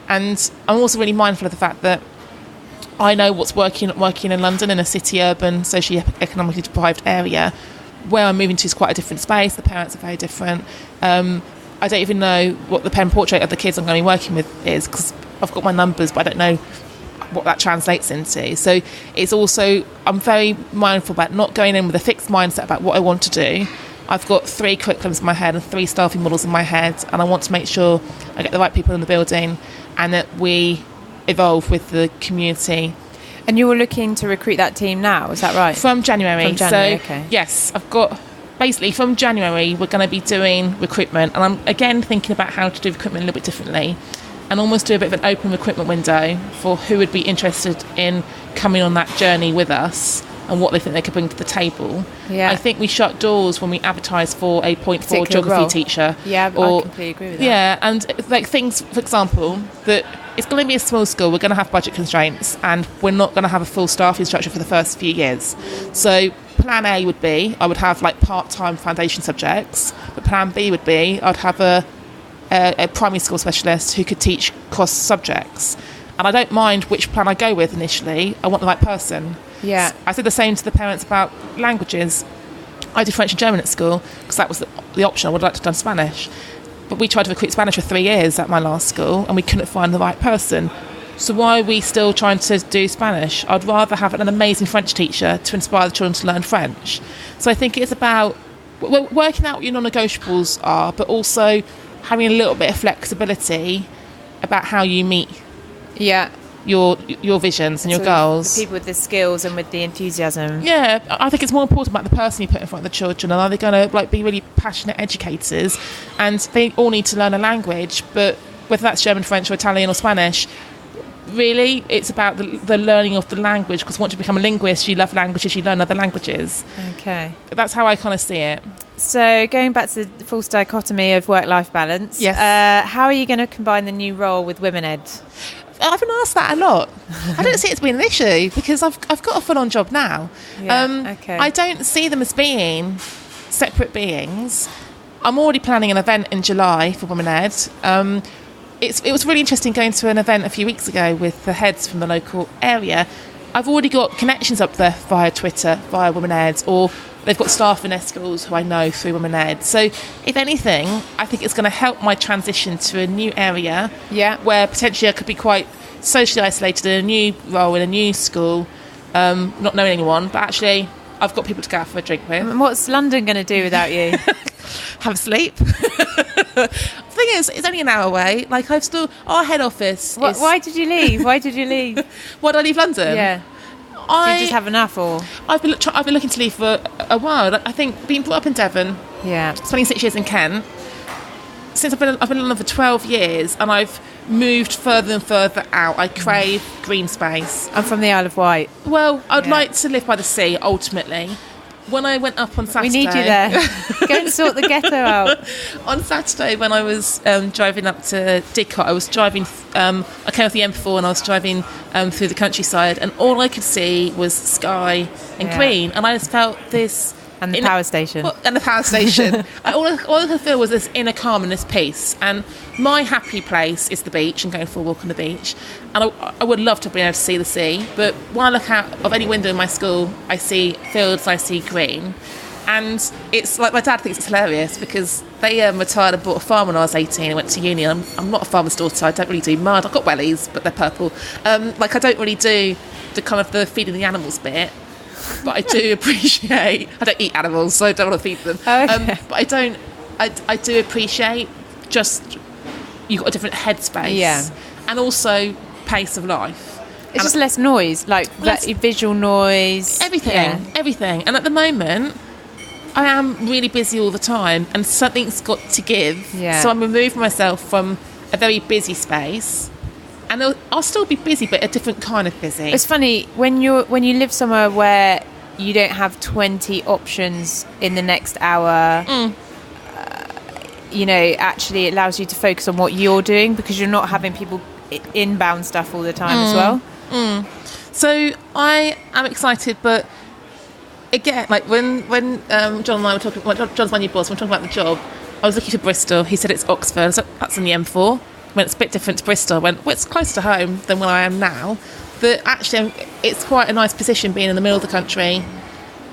B: And I'm also really mindful of the fact that I know what's working in London, in a city, urban, socio-economically deprived area. Where I'm moving to is quite a different space. The parents are very different. I don't even know what the pen portrait of the kids I'm going to be working with is, because I've got my numbers, but I don't know what that translates into. So it's also, I'm very mindful about not going in with a fixed mindset about what I want to do. I've got 3 curriculums in my head and 3 staffing models in my head, and I want to make sure I get the right people in the building and that we evolve with the community.
A: And you're looking to recruit that team now, is that right?
B: From January.
A: Okay.
B: Yes, I've got, basically from January we're going to be doing recruitment, and I'm again thinking about how to do recruitment a little bit differently and almost do a bit of an open recruitment window for who would be interested in coming on that journey with us and what they think they could bring to the table.
A: Yeah.
B: I think we shut doors when we advertised for a point 4 geography
A: role.
B: teacher.
A: Yeah, I completely agree with that.
B: Yeah, and like things, for example, that it's going to be a small school, we're going to have budget constraints, and we're not going to have a full staffing structure for the first few years. So plan A would be, I would have like part-time foundation subjects, but plan B would be, I'd have a primary school specialist who could teach cross subjects. And I don't mind which plan I go with initially, I want the right person.
A: Yeah.
B: I said the same to the parents about languages. I did French and German at school because that was the option. I would like to have done Spanish. But we tried to recruit Spanish for 3 years at my last school and we couldn't find the right person. So why are we still trying to do Spanish? I'd rather have an amazing French teacher to inspire the children to learn French. So I think it's about working out what your non-negotiables are, but also having a little bit of flexibility about how you meet your visions and your goals.
A: The people with the skills and with the enthusiasm.
B: Yeah, I think it's more important about the person you put in front of the children, and are they going to like be really passionate educators, and they all need to learn a language, but whether that's German, French or Italian or Spanish, really it's about the learning of the language, because once you become a linguist you love languages, you learn other languages.
A: Okay.
B: That's how I kind of see it.
A: So going back to the false dichotomy of work-life balance,
B: yes.
A: How are you going to combine the new role with BAMEEd?
B: I've been asked that a lot. I don't see it as being an issue because I've got a full-on job now.
A: Okay.
B: I don't see them as being separate beings. I'm already planning an event in July for BAMEEd. It was really interesting going to an event a few weeks ago with the heads from the local area. I've already got connections up there via Twitter, via BAMEEd, or they've got staff in their schools who I know through BAMEEd. So if anything, I think it's going to help my transition to a new area where potentially I could be quite socially isolated in a new role in a new school, not knowing anyone, but actually I've got people to go out for a drink with.
A: And what's London going to do without you?
B: Have a sleep. The thing is, it's only an hour away. Like, I've still, our head office is...
A: Why did you leave? Why did
B: I leave London?
A: Yeah. Do you just have enough, or...?
B: I've been looking to leave for a while. I think being brought up in Devon, spending 6 years in Kent, since I've been in London for 12 years, and I've moved further and further out. I crave green space.
A: I'm from the Isle of Wight.
B: Well, I'd like to live by the sea, ultimately. When I went up on Saturday...
A: We need you there. Go and sort the ghetto out.
B: On Saturday, when I was driving up to Didcot, I was driving... I came off the M4 and I was driving through the countryside, and all I could see was sky and green, and I just felt this...
A: And the power station.
B: And the power station. all I could feel was this inner calm and this peace. And my happy place is the beach and going for a walk on the beach. And I would love to be able to see the sea. But when I look out of any window in my school, I see fields, I see green. And it's like, my dad thinks it's hilarious because they retired and bought a farm when I was 18 and went to uni. And I'm not a farmer's daughter. I don't really do mud. I've got wellies, but they're purple. I don't really do the kind of the feeding the animals bit. But I do appreciate... I don't eat animals, so I don't want to feed them.
A: Okay.
B: But I do appreciate just... You've got a different headspace.
A: Yeah.
B: And also pace of life.
A: It's just less noise, like visual noise.
B: Everything. And at the moment, I am really busy all the time and something's got to give.
A: Yeah.
B: So I'm removing myself from a very busy space, and I'll still be busy, but a different kind of busy.
A: It's funny when you live somewhere where you don't have 20 options in the next hour. Actually it allows you to focus on what you're doing, because you're not having people inbound stuff all the time as well.
B: So I am excited, but again, like when John and I were talking, John's my new boss, when we were talking about the job, I was looking for Bristol. He said it's Oxford, so that's on the M4. When it's a bit different to Bristol, I went, well, it's closer to home than where I am now. But actually, it's quite a nice position being in the middle of the country,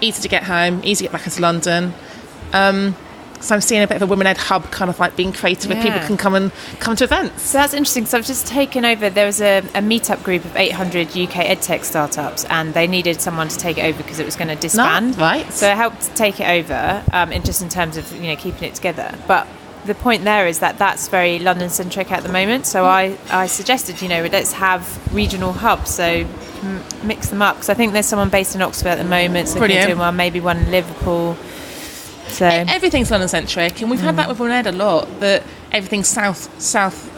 B: easy to get home, easy to get back into London. So I'm seeing a bit of a women-led hub kind of like being creative, where people can come to events.
A: So that's interesting. So I've just taken over. There was a meetup group of 800 UK Edtech startups, and they needed someone to take it over because it was going to disband.
B: No, right.
A: So I helped take it over, in terms of keeping it together. But the point there is that that's very London-centric at the moment. So I suggested, let's have regional hubs. So mix them up. Because I think there's someone based in Oxford at the moment. So doing well, maybe one in Liverpool. So
B: everything's London-centric, and we've had that with BAMEEd a lot, that everything's south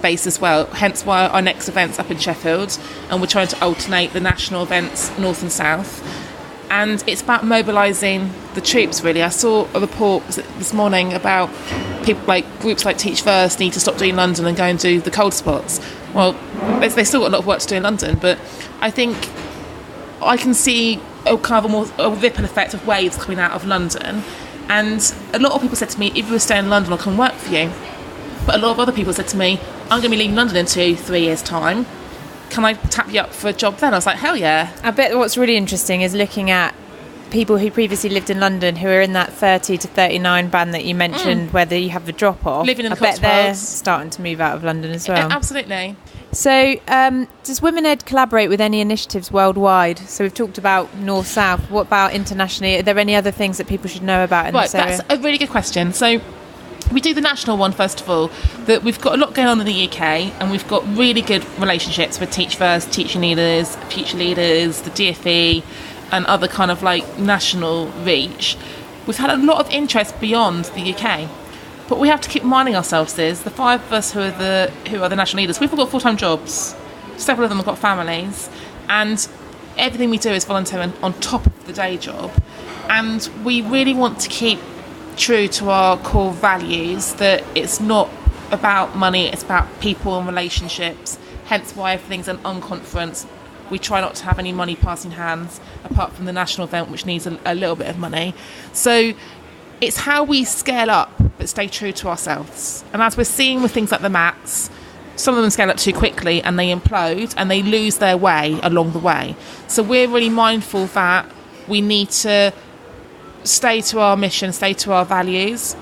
B: based as well, hence why our next event's up in Sheffield, and we're trying to alternate the national events north and south, and it's about mobilising the troops, really. I saw a report this morning about people like groups like Teach First need to stop doing London and go and do the cold spots. Well, they still got a lot of work to do in London, but I think I can see a kind of a ripple effect of waves coming out of London, and a lot of people said to me, if you were staying in London, I'll come work for you. But a lot of other people said to me, I'm going to be leaving London in 2-3 years time, can I tap you up for a job then? I was like, hell yeah.
A: I bet what's really interesting is looking at people who previously lived in London, who are in that 30 to 39 band that you mentioned, whether you have the drop off,
B: living in the
A: I bet they're
B: Cotswolds,
A: starting to move out of London as well.
B: Absolutely.
A: So does BAMEEd collaborate with any initiatives worldwide? So we've talked about north-south. What about internationally? Are there any other things that people should know about in this area?
B: That's a really good question. So we do the national one first of all, that we've got a lot going on in the UK, and we've got really good relationships with Teach First, Teaching Leaders, Future Leaders, the DfE, and other kind of like national reach. We've had a lot of interest beyond the UK. But we have to keep reminding ourselves is the five of us who are the national leaders, we've all got full-time jobs. Several of them have got families, and everything we do is volunteer on top of the day job. And we really want to keep true to our core values, that it's not about money, it's about people and relationships. Hence why everything's an unconference. We try not to have any money passing hands, apart from the national event, which needs a little bit of money. So it's how we scale up but stay true to ourselves. And as we're seeing with things like the mats, some of them scale up too quickly and they implode and they lose their way along the way. So we're really mindful that we need to stay to our mission, stay to our values,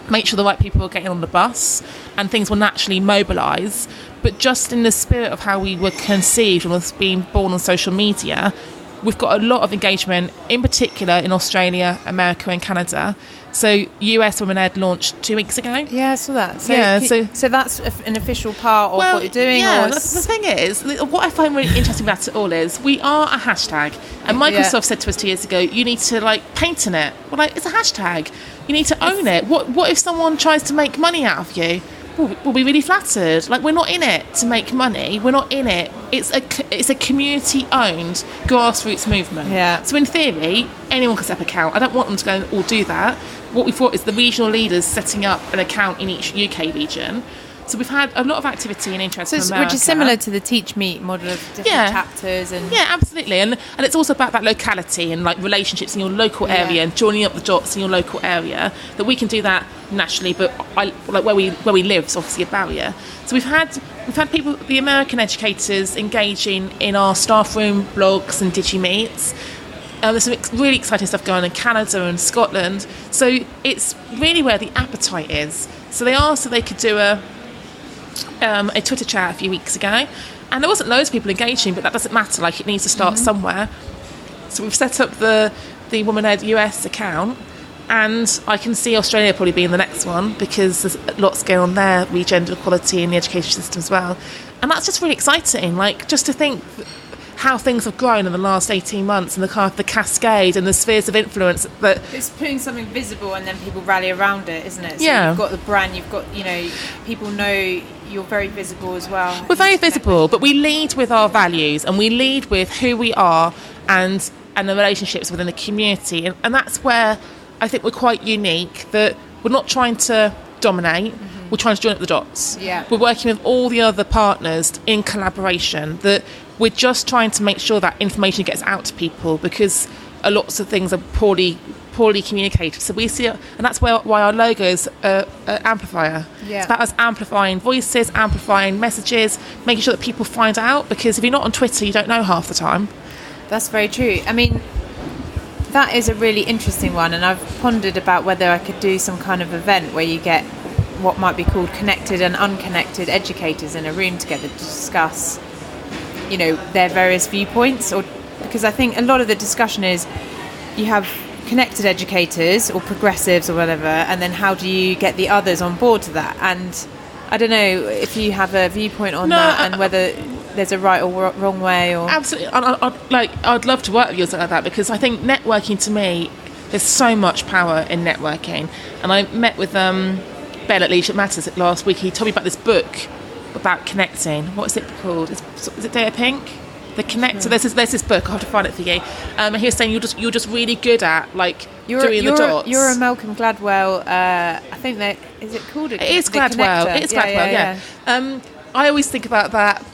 B: make sure the right people are getting on the bus, and things will naturally mobilise. But just in the spirit of how we were conceived and was being born on social media, we've got a lot of engagement, in particular in Australia, America and Canada. So US BAMEEd launched 2 weeks ago.
A: Yeah, I saw that. So that's an official part of what you're doing?
B: Yeah, the thing is, what I find really interesting about it all is we are a hashtag. And Microsoft said to us 2 years ago, you need to paint in it. Well, it's a hashtag. You need to own it. What if someone tries to make money out of you? We'll be really flattered. We're not in it to make money. We're not in it. It's a community-owned grassroots movement.
A: Yeah.
B: So in theory, anyone can set up an account. I don't want them to go and all do that. What we thought is the regional leaders setting up an account in each UK region. So we've had a lot of activity and interest from America.
A: Which is similar to the Teach Meet model of different chapters.
B: Yeah, absolutely. And it's also about that locality and relationships in your local area and joining up the dots in your local area, that we can do that nationally, but where we live is obviously a barrier. So we've had people, the American educators, engaging in our staff room blogs and Digi-Meets. There's some really exciting stuff going on in Canada and Scotland. So it's really where the appetite is. So they asked if they could do a Twitter chat a few weeks ago, and there wasn't loads of people engaging, but that doesn't matter. It needs to start somewhere. So we've set up the BAMEEd US account, and I can see Australia probably being the next one, because there's lots going on there, gender equality in the education system as well. And that's just really exciting. Just to think how things have grown in the last 18 months and the kind of the cascade and the spheres of influence that
A: it's putting something visible and then people rally around it, isn't it? So
B: yeah,
A: you've got the brand, you've got, people know you're very visible as well.
B: We're very visible, but we lead with our values and we lead with who we are and the relationships within the community, and that's where I think we're quite unique, that we're not trying to dominate. We're trying to join up the dots.
A: Yeah.
B: We're working with all the other partners in collaboration, that we're just trying to make sure that information gets out to people, because lots of things are poorly communicated. So we see it, and that's why our logo is an amplifier.
A: Yeah.
B: It's about us amplifying voices, amplifying messages, making sure that people find out, because if you're not on Twitter, you don't know half the time.
A: That's very true. I mean, that is a really interesting one, and I've pondered about whether I could do some kind of event where you get what might be called connected and unconnected educators in a room together to discuss, their various viewpoints, or because I think a lot of the discussion is you have connected educators or progressives or whatever, and then how do you get the others on board to that? And I don't know if you have a viewpoint on that, and whether there's a right or wrong way. Or
B: absolutely, I'd love to work with you like that, because I think networking, to me, there's so much power in networking. And I met with Bett at Leadership Matters last week. He told me about this book about connecting. What is it called? Is it Data Pink? The Connect. So there's this book. I'll have to find it for you. And he was saying you're just really good at doing the dots.
A: You're a Malcolm Gladwell. I think that is it called. It
B: is Gladwell. It's Gladwell. Yeah. I always think about that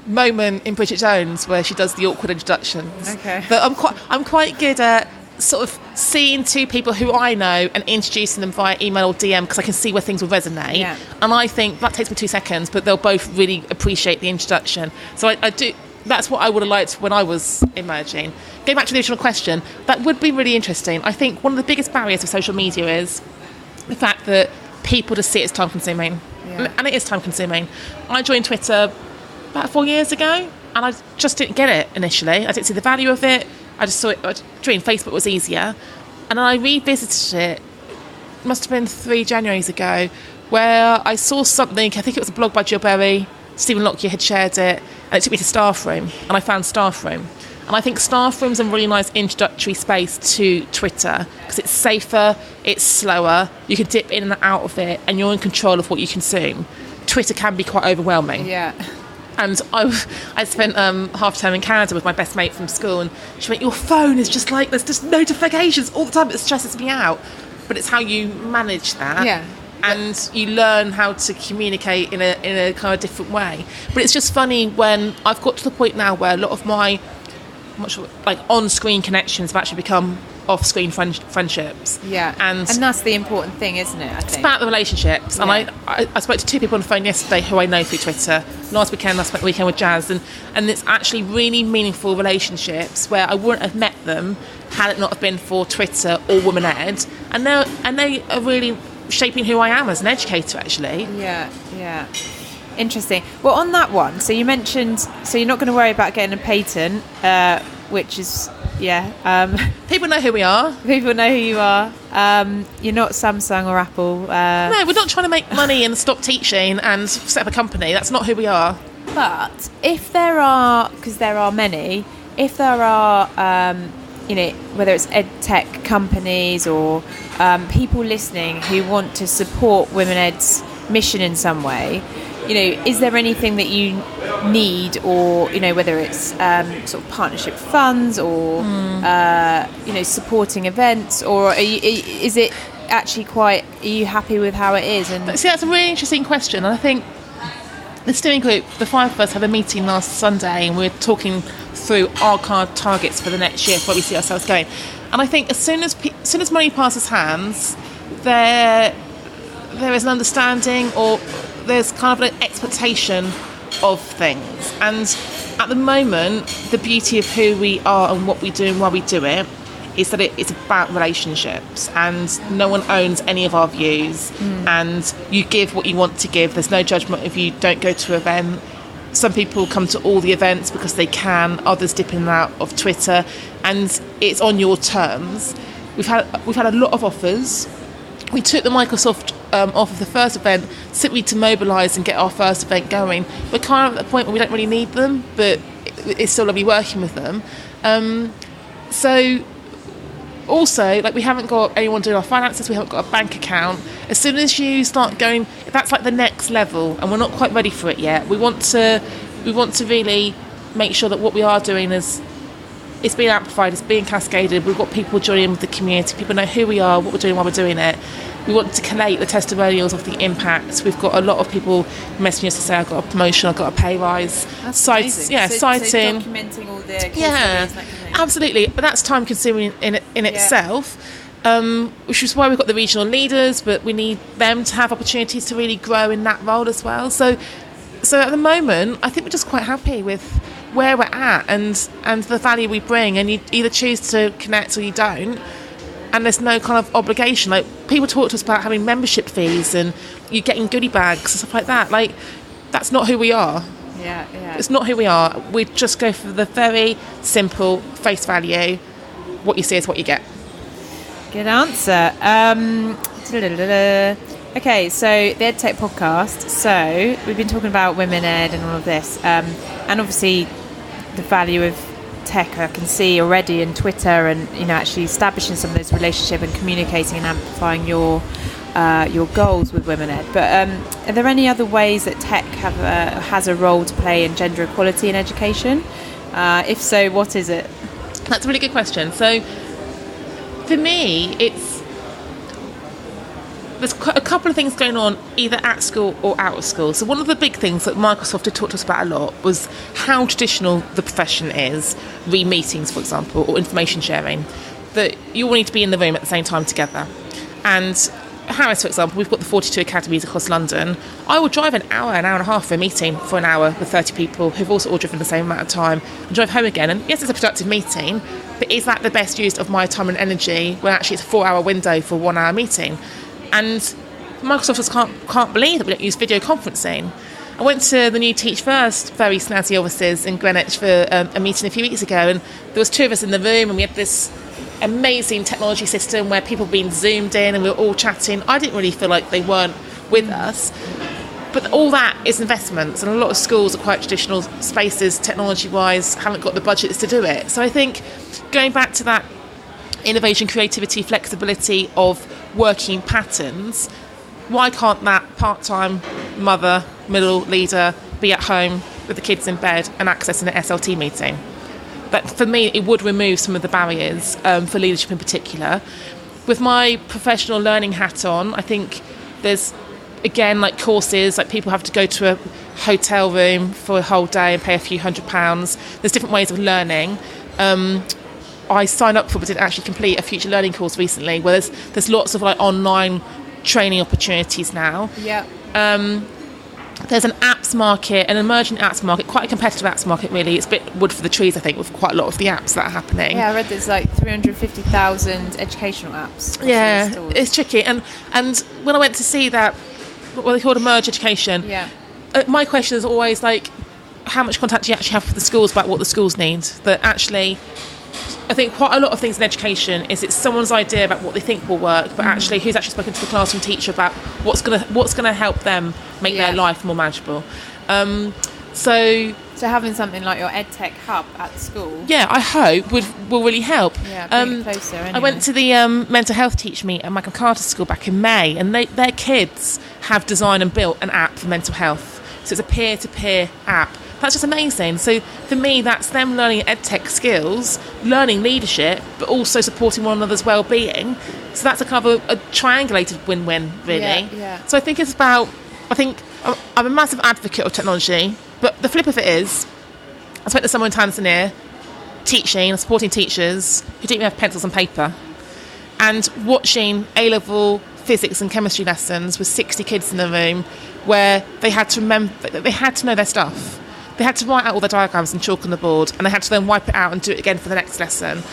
B: moment in Bridget Jones where she does the awkward introductions.
A: Okay.
B: But I'm quite good at sort of seeing two people who I know and introducing them via email or DM, because I can see where things will resonate.
A: Yeah.
B: And I think that takes me 2 seconds, but they'll both really appreciate the introduction. So I do. That's what I would have liked when I was emerging. Going back to the original question, that would be really interesting. I think one of the biggest barriers of social media is the fact that people just see it as time consuming.
A: Yeah.
B: And it is time consuming. I joined Twitter about 4 years ago, and I just didn't get it initially. I didn't see the value of it. I just saw it. Joining Facebook was easier, and then I revisited it. Must have been 3 Januaries ago, where I saw something. I think it was a blog by Jill Berry. Stephen Lockyer had shared it, and it took me to Staff Room, and I found Staff Room. And I think Staff Room's a really nice introductory space to Twitter, because it's safer, it's slower, you can dip in and out of it, and you're in control of what you consume. Twitter can be quite overwhelming.
A: Yeah.
B: And I spent half term in Canada with my best mate from school, and she went, your phone is just like, there's just notifications all the time, it stresses me out. But it's how you manage that.
A: Yeah.
B: And you learn how to communicate in a kind of different way. But it's just funny when I've got to the point now where a lot of my on-screen connections have actually become off-screen friendships.
A: Yeah, and that's the important thing, isn't it? I think
B: it's about the relationships.
A: Yeah.
B: And I spoke to 2 people on the phone yesterday who I know through Twitter. Last weekend I spent the weekend with Jazz, and it's actually really meaningful relationships where I wouldn't have met them had it not have been for Twitter or BAMEEd. And they are really shaping who I am as an educator, actually.
A: Yeah. Interesting. Well, on that one, so you mentioned, so you're not going to worry about getting a patent, which is,
B: people know who we are.
A: People know who you are. You're not Samsung or Apple.
B: No, we're not trying to make money and stop teaching and set up a company. That's not who we are.
A: But if there are, because there are many, if there are, whether it's Edtech companies or people listening who want to support BAMEEd's mission in some way, is there anything that you need, or whether it's sort of partnership funds or supporting events, or is it actually are you happy with how it is? And
B: see, that's a really interesting question, and I think the steering group, the 5 of us, had a meeting last Sunday, and we're talking through our targets for the next year, where we see ourselves going. And I think as soon as money passes hands, there is an understanding, or there's kind of an expectation of things. And at the moment, the beauty of who we are and what we do and why we do it is that it's about relationships, and no one owns any of our views. And you give what you want to give. There's no judgment if you don't go to an event. Some people come to all the events because they can, others dip in and out of Twitter, and it's on your terms. We've had a lot of offers. We took the Microsoft off of the first event simply to mobilise and get our first event going. We're kind of at the point where we don't really need them, but it's still lovely working with them. So also, like, we haven't got anyone doing our finances, we haven't got a bank account. As soon as you start going, that's like the next level, and we're not quite ready for it yet. We want to really make sure that what we are doing is it's being amplified, it's being cascaded. We've got people joining with the community, people know who we are, what we're doing, why we're doing it. We want to collate the testimonials of the impact. We've got a lot of people messaging us to say, I've got a promotion, I've got a pay rise.
A: That's amazing.
B: Yeah,
A: so
B: citing.
A: Documenting all the case
B: Yeah,
A: studies,
B: absolutely. But that's time consuming in itself, which is why we've got the regional leaders, but we need them to have opportunities to really grow in that role as well. So at the moment, I think we're just quite happy with where we're at and the value we bring, and you either choose to connect or you don't. And there's no kind of obligation. Like, people talk to us about having membership fees and you getting goodie bags and stuff like that. Like, that's not who we are.
A: Yeah.
B: It's not who we are. We just go for the very simple face value. What you see is what you get.
A: Good answer. Okay, so the Edtech podcast. So we've been talking about women ed and all of this, and obviously the value of tech I can see already in Twitter, and actually establishing some of those relationships and communicating and amplifying your goals with women ed. But are there any other ways that tech has a role to play in gender equality in education? If so, what is it?
B: That's a really good question. So for me, there's a couple of things going on either at school or out of school. So one of the big things that Microsoft had talked to us about a lot was how traditional the profession is, meetings, for example, or information sharing, that you all need to be in the room at the same time together. And Harris, for example, we've got the 42 academies across London. I will drive an hour and a half for a meeting for an hour with 30 people who've also all driven the same amount of time, and drive home again. And yes, it's a productive meeting, but is that the best use of my time and energy when actually it's a 4-hour window for a 1-hour meeting? And Microsoft just can't believe that we don't use video conferencing. I went to the new Teach First, very snazzy offices in Greenwich for a meeting a few weeks ago, and there was 2 of us in the room, and we had this amazing technology system where people were being zoomed in and we were all chatting. I didn't really feel like they weren't with us, but all that is investments, and a lot of schools are quite traditional spaces, technology-wise, haven't got the budgets to do it. So I think going back to that innovation, creativity, flexibility of working patterns, why can't that part-time mother, middle leader be at home with the kids in bed and accessing an SLT meeting? But for me, it would remove some of the barriers for leadership in particular. With my professional learning hat on, I think there's, again, like courses, like people have to go to a hotel room for a whole day and pay a few £100s. There's different ways of learning. I signed up for but didn't actually complete a future learning course recently, where there's lots of like online training opportunities now.
A: Yeah.
B: There's an apps market, an emerging apps market, quite a competitive apps market really. It's a bit wood for the trees, I think, with quite a lot of the apps that are happening.
A: Yeah, I read there's like 350,000 educational apps.
B: Yeah, it's tricky. And when I went to see that, what they called Emerge Education, my question is always like, how much contact do you actually have with the schools about what the schools need? That actually, I think quite a lot of things in education is it's someone's idea about what they think will work, but actually who's actually spoken to the classroom teacher about what's gonna help them make their life more manageable. So
A: having something like your Edtech hub at the school,
B: I hope will really help.
A: Yeah, bring it closer. Anyway.
B: I went to the mental health teach meet at Michael Carter School back in May, and their kids have designed and built an app for mental health. So it's a peer-to-peer app. That's just amazing. So for me, that's them learning Edtech skills, learning leadership, but also supporting one another's well-being. So that's a kind of a triangulated win-win, really.
A: Yeah.
B: So I think it's about, I'm a massive advocate of technology, but the flip of it is, I spoke to someone in Tanzania teaching and supporting teachers who didn't even have pencils and paper, and watching A-level physics and chemistry lessons with 60 kids in the room where they had to know their stuff. They had to write out all the diagrams and chalk on the board, and they had to then wipe it out and do it again for the next lesson.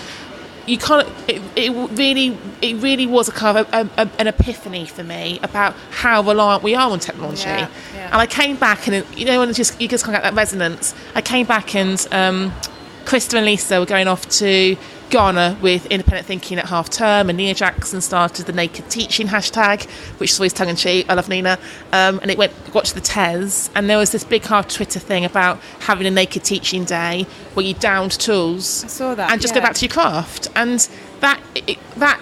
B: You can't. It really was a kind of an epiphany for me about how reliant we are on technology.
A: Yeah.
B: And I came back, and when you just kind of get that resonance. I came back and Krista and Lisa were going off to Ghana with independent thinking at half term, and Nina Jackson started the Naked Teaching hashtag, which is always tongue-in-cheek. I love Nina. And it got to the TES, and there was this big hard Twitter thing about having a Naked Teaching day where you downed tools.
A: I saw that,
B: and just go back to your craft. And that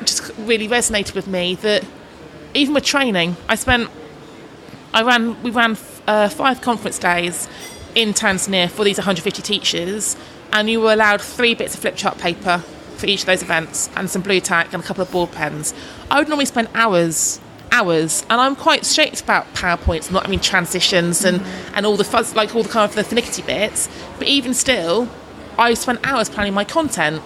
B: just really resonated with me, that even with training, we ran 5 conference days in Tanzania for these 150 teachers, and you were allowed 3 bits of flip chart paper for each of those events, and some blue tack and a couple of ball pens. I would normally spend hours, and I'm quite strict about PowerPoints, transitions and all the fuzz, like all the kind of the finicky bits. But even still, I spent hours planning my content.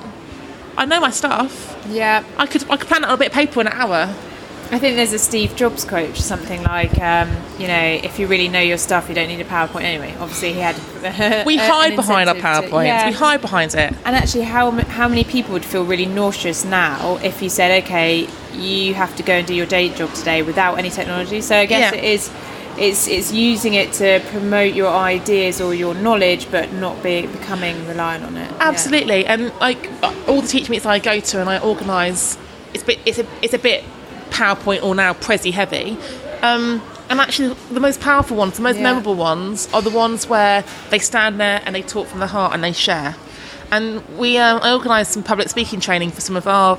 B: I know my stuff.
A: Yeah,
B: I could plan out a bit of paper in an hour.
A: I think there's a Steve Jobs quote, something like, if you really know your stuff, you don't need a PowerPoint anyway. Obviously, he had.
B: We hide behind our PowerPoints. We hide behind it.
A: And actually, how many people would feel really nauseous now if you said, okay, you have to go and do your day job today without any technology? So I guess it's using it to promote your ideas or your knowledge, but not becoming reliant on it.
B: Absolutely, yeah. And like all the teaching meetings I go to and I organise, it's a bit PowerPoint or now Prezi heavy, and actually the most powerful ones, the most memorable ones, are the ones where they stand there and they talk from the heart and they share. And I organised some public speaking training for some of our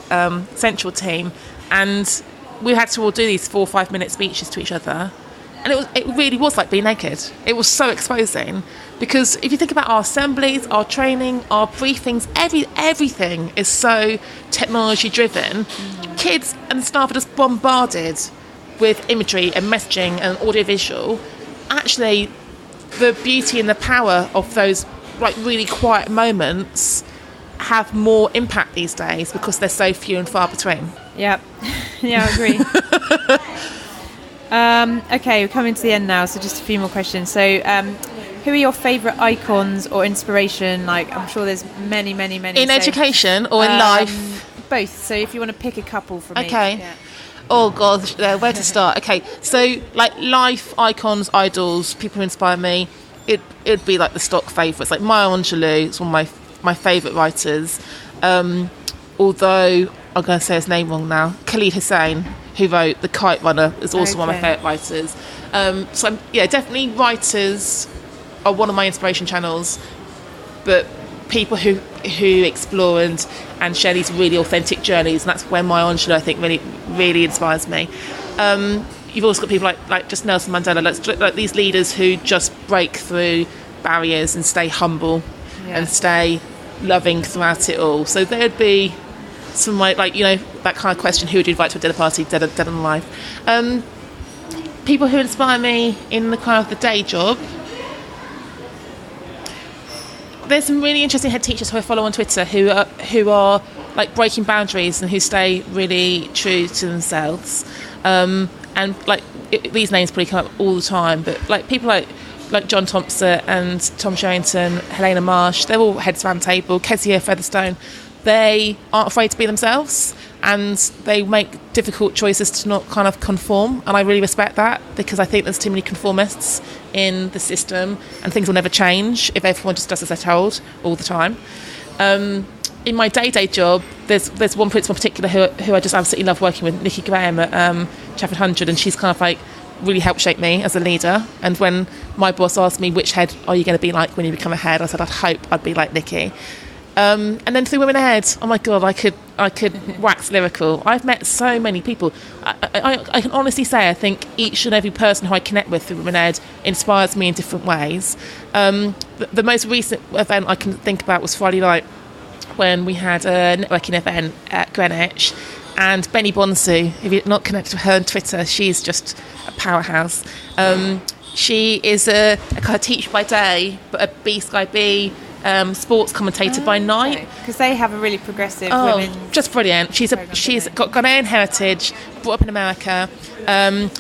B: central team, and we had to all do these 4 or 5 minute speeches to each other, and it really was like being naked. It was so exposing, because if you think about our assemblies, our training, our briefings, everything is so technology driven. Kids and staff are just bombarded with imagery and messaging and audiovisual. Actually, the beauty and the power of those like really quiet moments have more impact these days because they're so few and far between.
A: Yeah, I agree. Okay, we're coming to the end now, so just a few more questions. So, who are your favourite icons or inspiration? Like, I'm sure there's many.
B: In education or in life?
A: Both. So if you want to pick a couple for me.
B: Okay.
A: Yeah.
B: Oh God, where to start? Okay, so like life icons, idols, people who inspire me. It'd be like the stock favourites, like Maya Angelou. It's one of my favourite writers. Although I'm going to say his name wrong now. Khalid Hussain, who wrote The Kite Runner, is also one of my favourite writers. So definitely writers are one of my inspiration channels, but people who explore and share these really authentic journeys, and that's where Maya Angelou, I think, really inspires me. You've also got people like just Nelson Mandela, like these leaders who just break through barriers and stay humble and stay loving throughout it all. So there'd be some that kind of question: who would you invite to a dinner party, dead and alive? People who inspire me in the kind of the day job. There's some really interesting head teachers who I follow on Twitter who are like breaking boundaries and who stay really true to themselves. And like these names probably come up all the time, but like people like John Thompson and Tom Sherrington, Helena Marsh, they're all heads round the table. Kezia Featherstone, they aren't afraid to be themselves, and they make difficult choices to not kind of conform, and I really respect that, because I think there's too many conformists in the system and things will never change if everyone just does as they're told all the time. In my day-to-day job, there's one principal in particular who I just absolutely love working with, Nikki Graham at Chafford 100, and she's kind of like really helped shape me as a leader. And when my boss asked me which head are you going to be like when you become a head, I said I'd hope I'd be like Nikki. And then through Women Ahead, oh my God, I could wax lyrical. I've met so many people. I can honestly say I think each and every person who I connect with through Women Ahead inspires me in different ways. The most recent event I can think about was Friday night, when we had a networking event at Greenwich, and Benny Bonsu, if you're not connected with her on Twitter, she's just a powerhouse. She is a kind of teacher by day, but a B Sky B sports commentator by night.
A: Because they have a really progressive women.
B: Just brilliant. She's got Ghanaian heritage, brought up in America.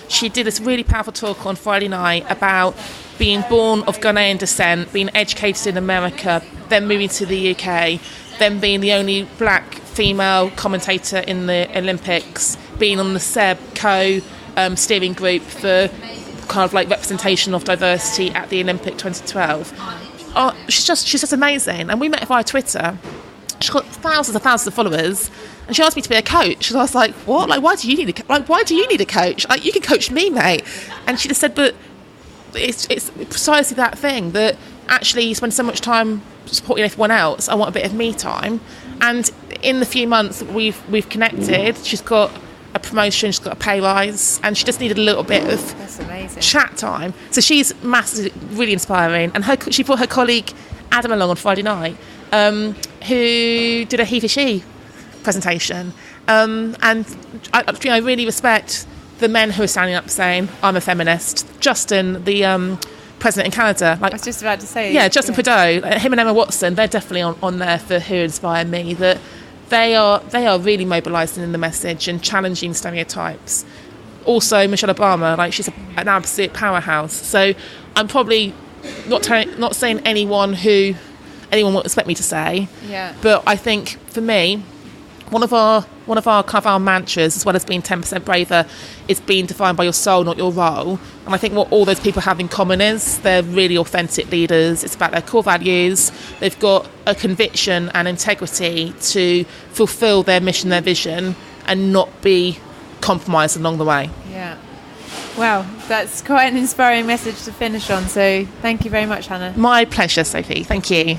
B: She did this really powerful talk on Friday night about being born of Ghanaian descent, being educated in America, then moving to the UK, then being the only black female commentator in the Olympics, being on the SEB co-steering group for kind of like representation of diversity at the Olympic 2012. she's just amazing. And we met via Twitter. She's got thousands of followers, and she asked me to be a coach. And I was like, what? Like, why do you need a coach? Like, you can coach me, mate. And she just said, but it's precisely that thing, that actually you spend so much time supporting everyone else. I want a bit of me time. And in the few months that we've connected, she's got a promotion, she's got a pay rise, and she just needed a little bit of chat time. So she's massively, really inspiring. And she brought her colleague Adam along on Friday night, who did a he for she presentation. And I really respect the men who are standing up saying, I'm a feminist. Justin, the president in Canada. Like,
A: I was just about to say.
B: Yeah, Justin Trudeau, him and Emma Watson, they're definitely on there for who inspire me. That they are really mobilising in the message and challenging stereotypes. Also, Michelle Obama, like, she's an absolute powerhouse. So I'm probably not saying anyone would expect me to say.
A: Yeah.
B: But I think for me, one of our kind of our mantras, as well as being 10% braver, is being defined by your soul, not your role. And I think what all those people have in common is they're really authentic leaders. It's about their core values. They've got a conviction and integrity to fulfil their mission, their vision, and not be compromised along the way.
A: Yeah. Wow, that's quite an inspiring message to finish on. So thank you very much, Hannah.
B: My pleasure, Sophie. Thank you.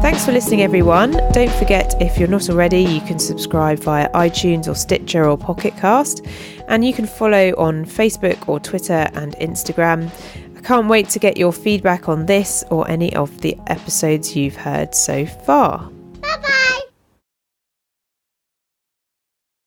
A: Thanks for listening, everyone. Don't forget, if you're not already, you can subscribe via iTunes or Stitcher or Pocket Cast, and you can follow on Facebook or Twitter and Instagram. I can't wait to get your feedback on this or any of the episodes you've heard so far.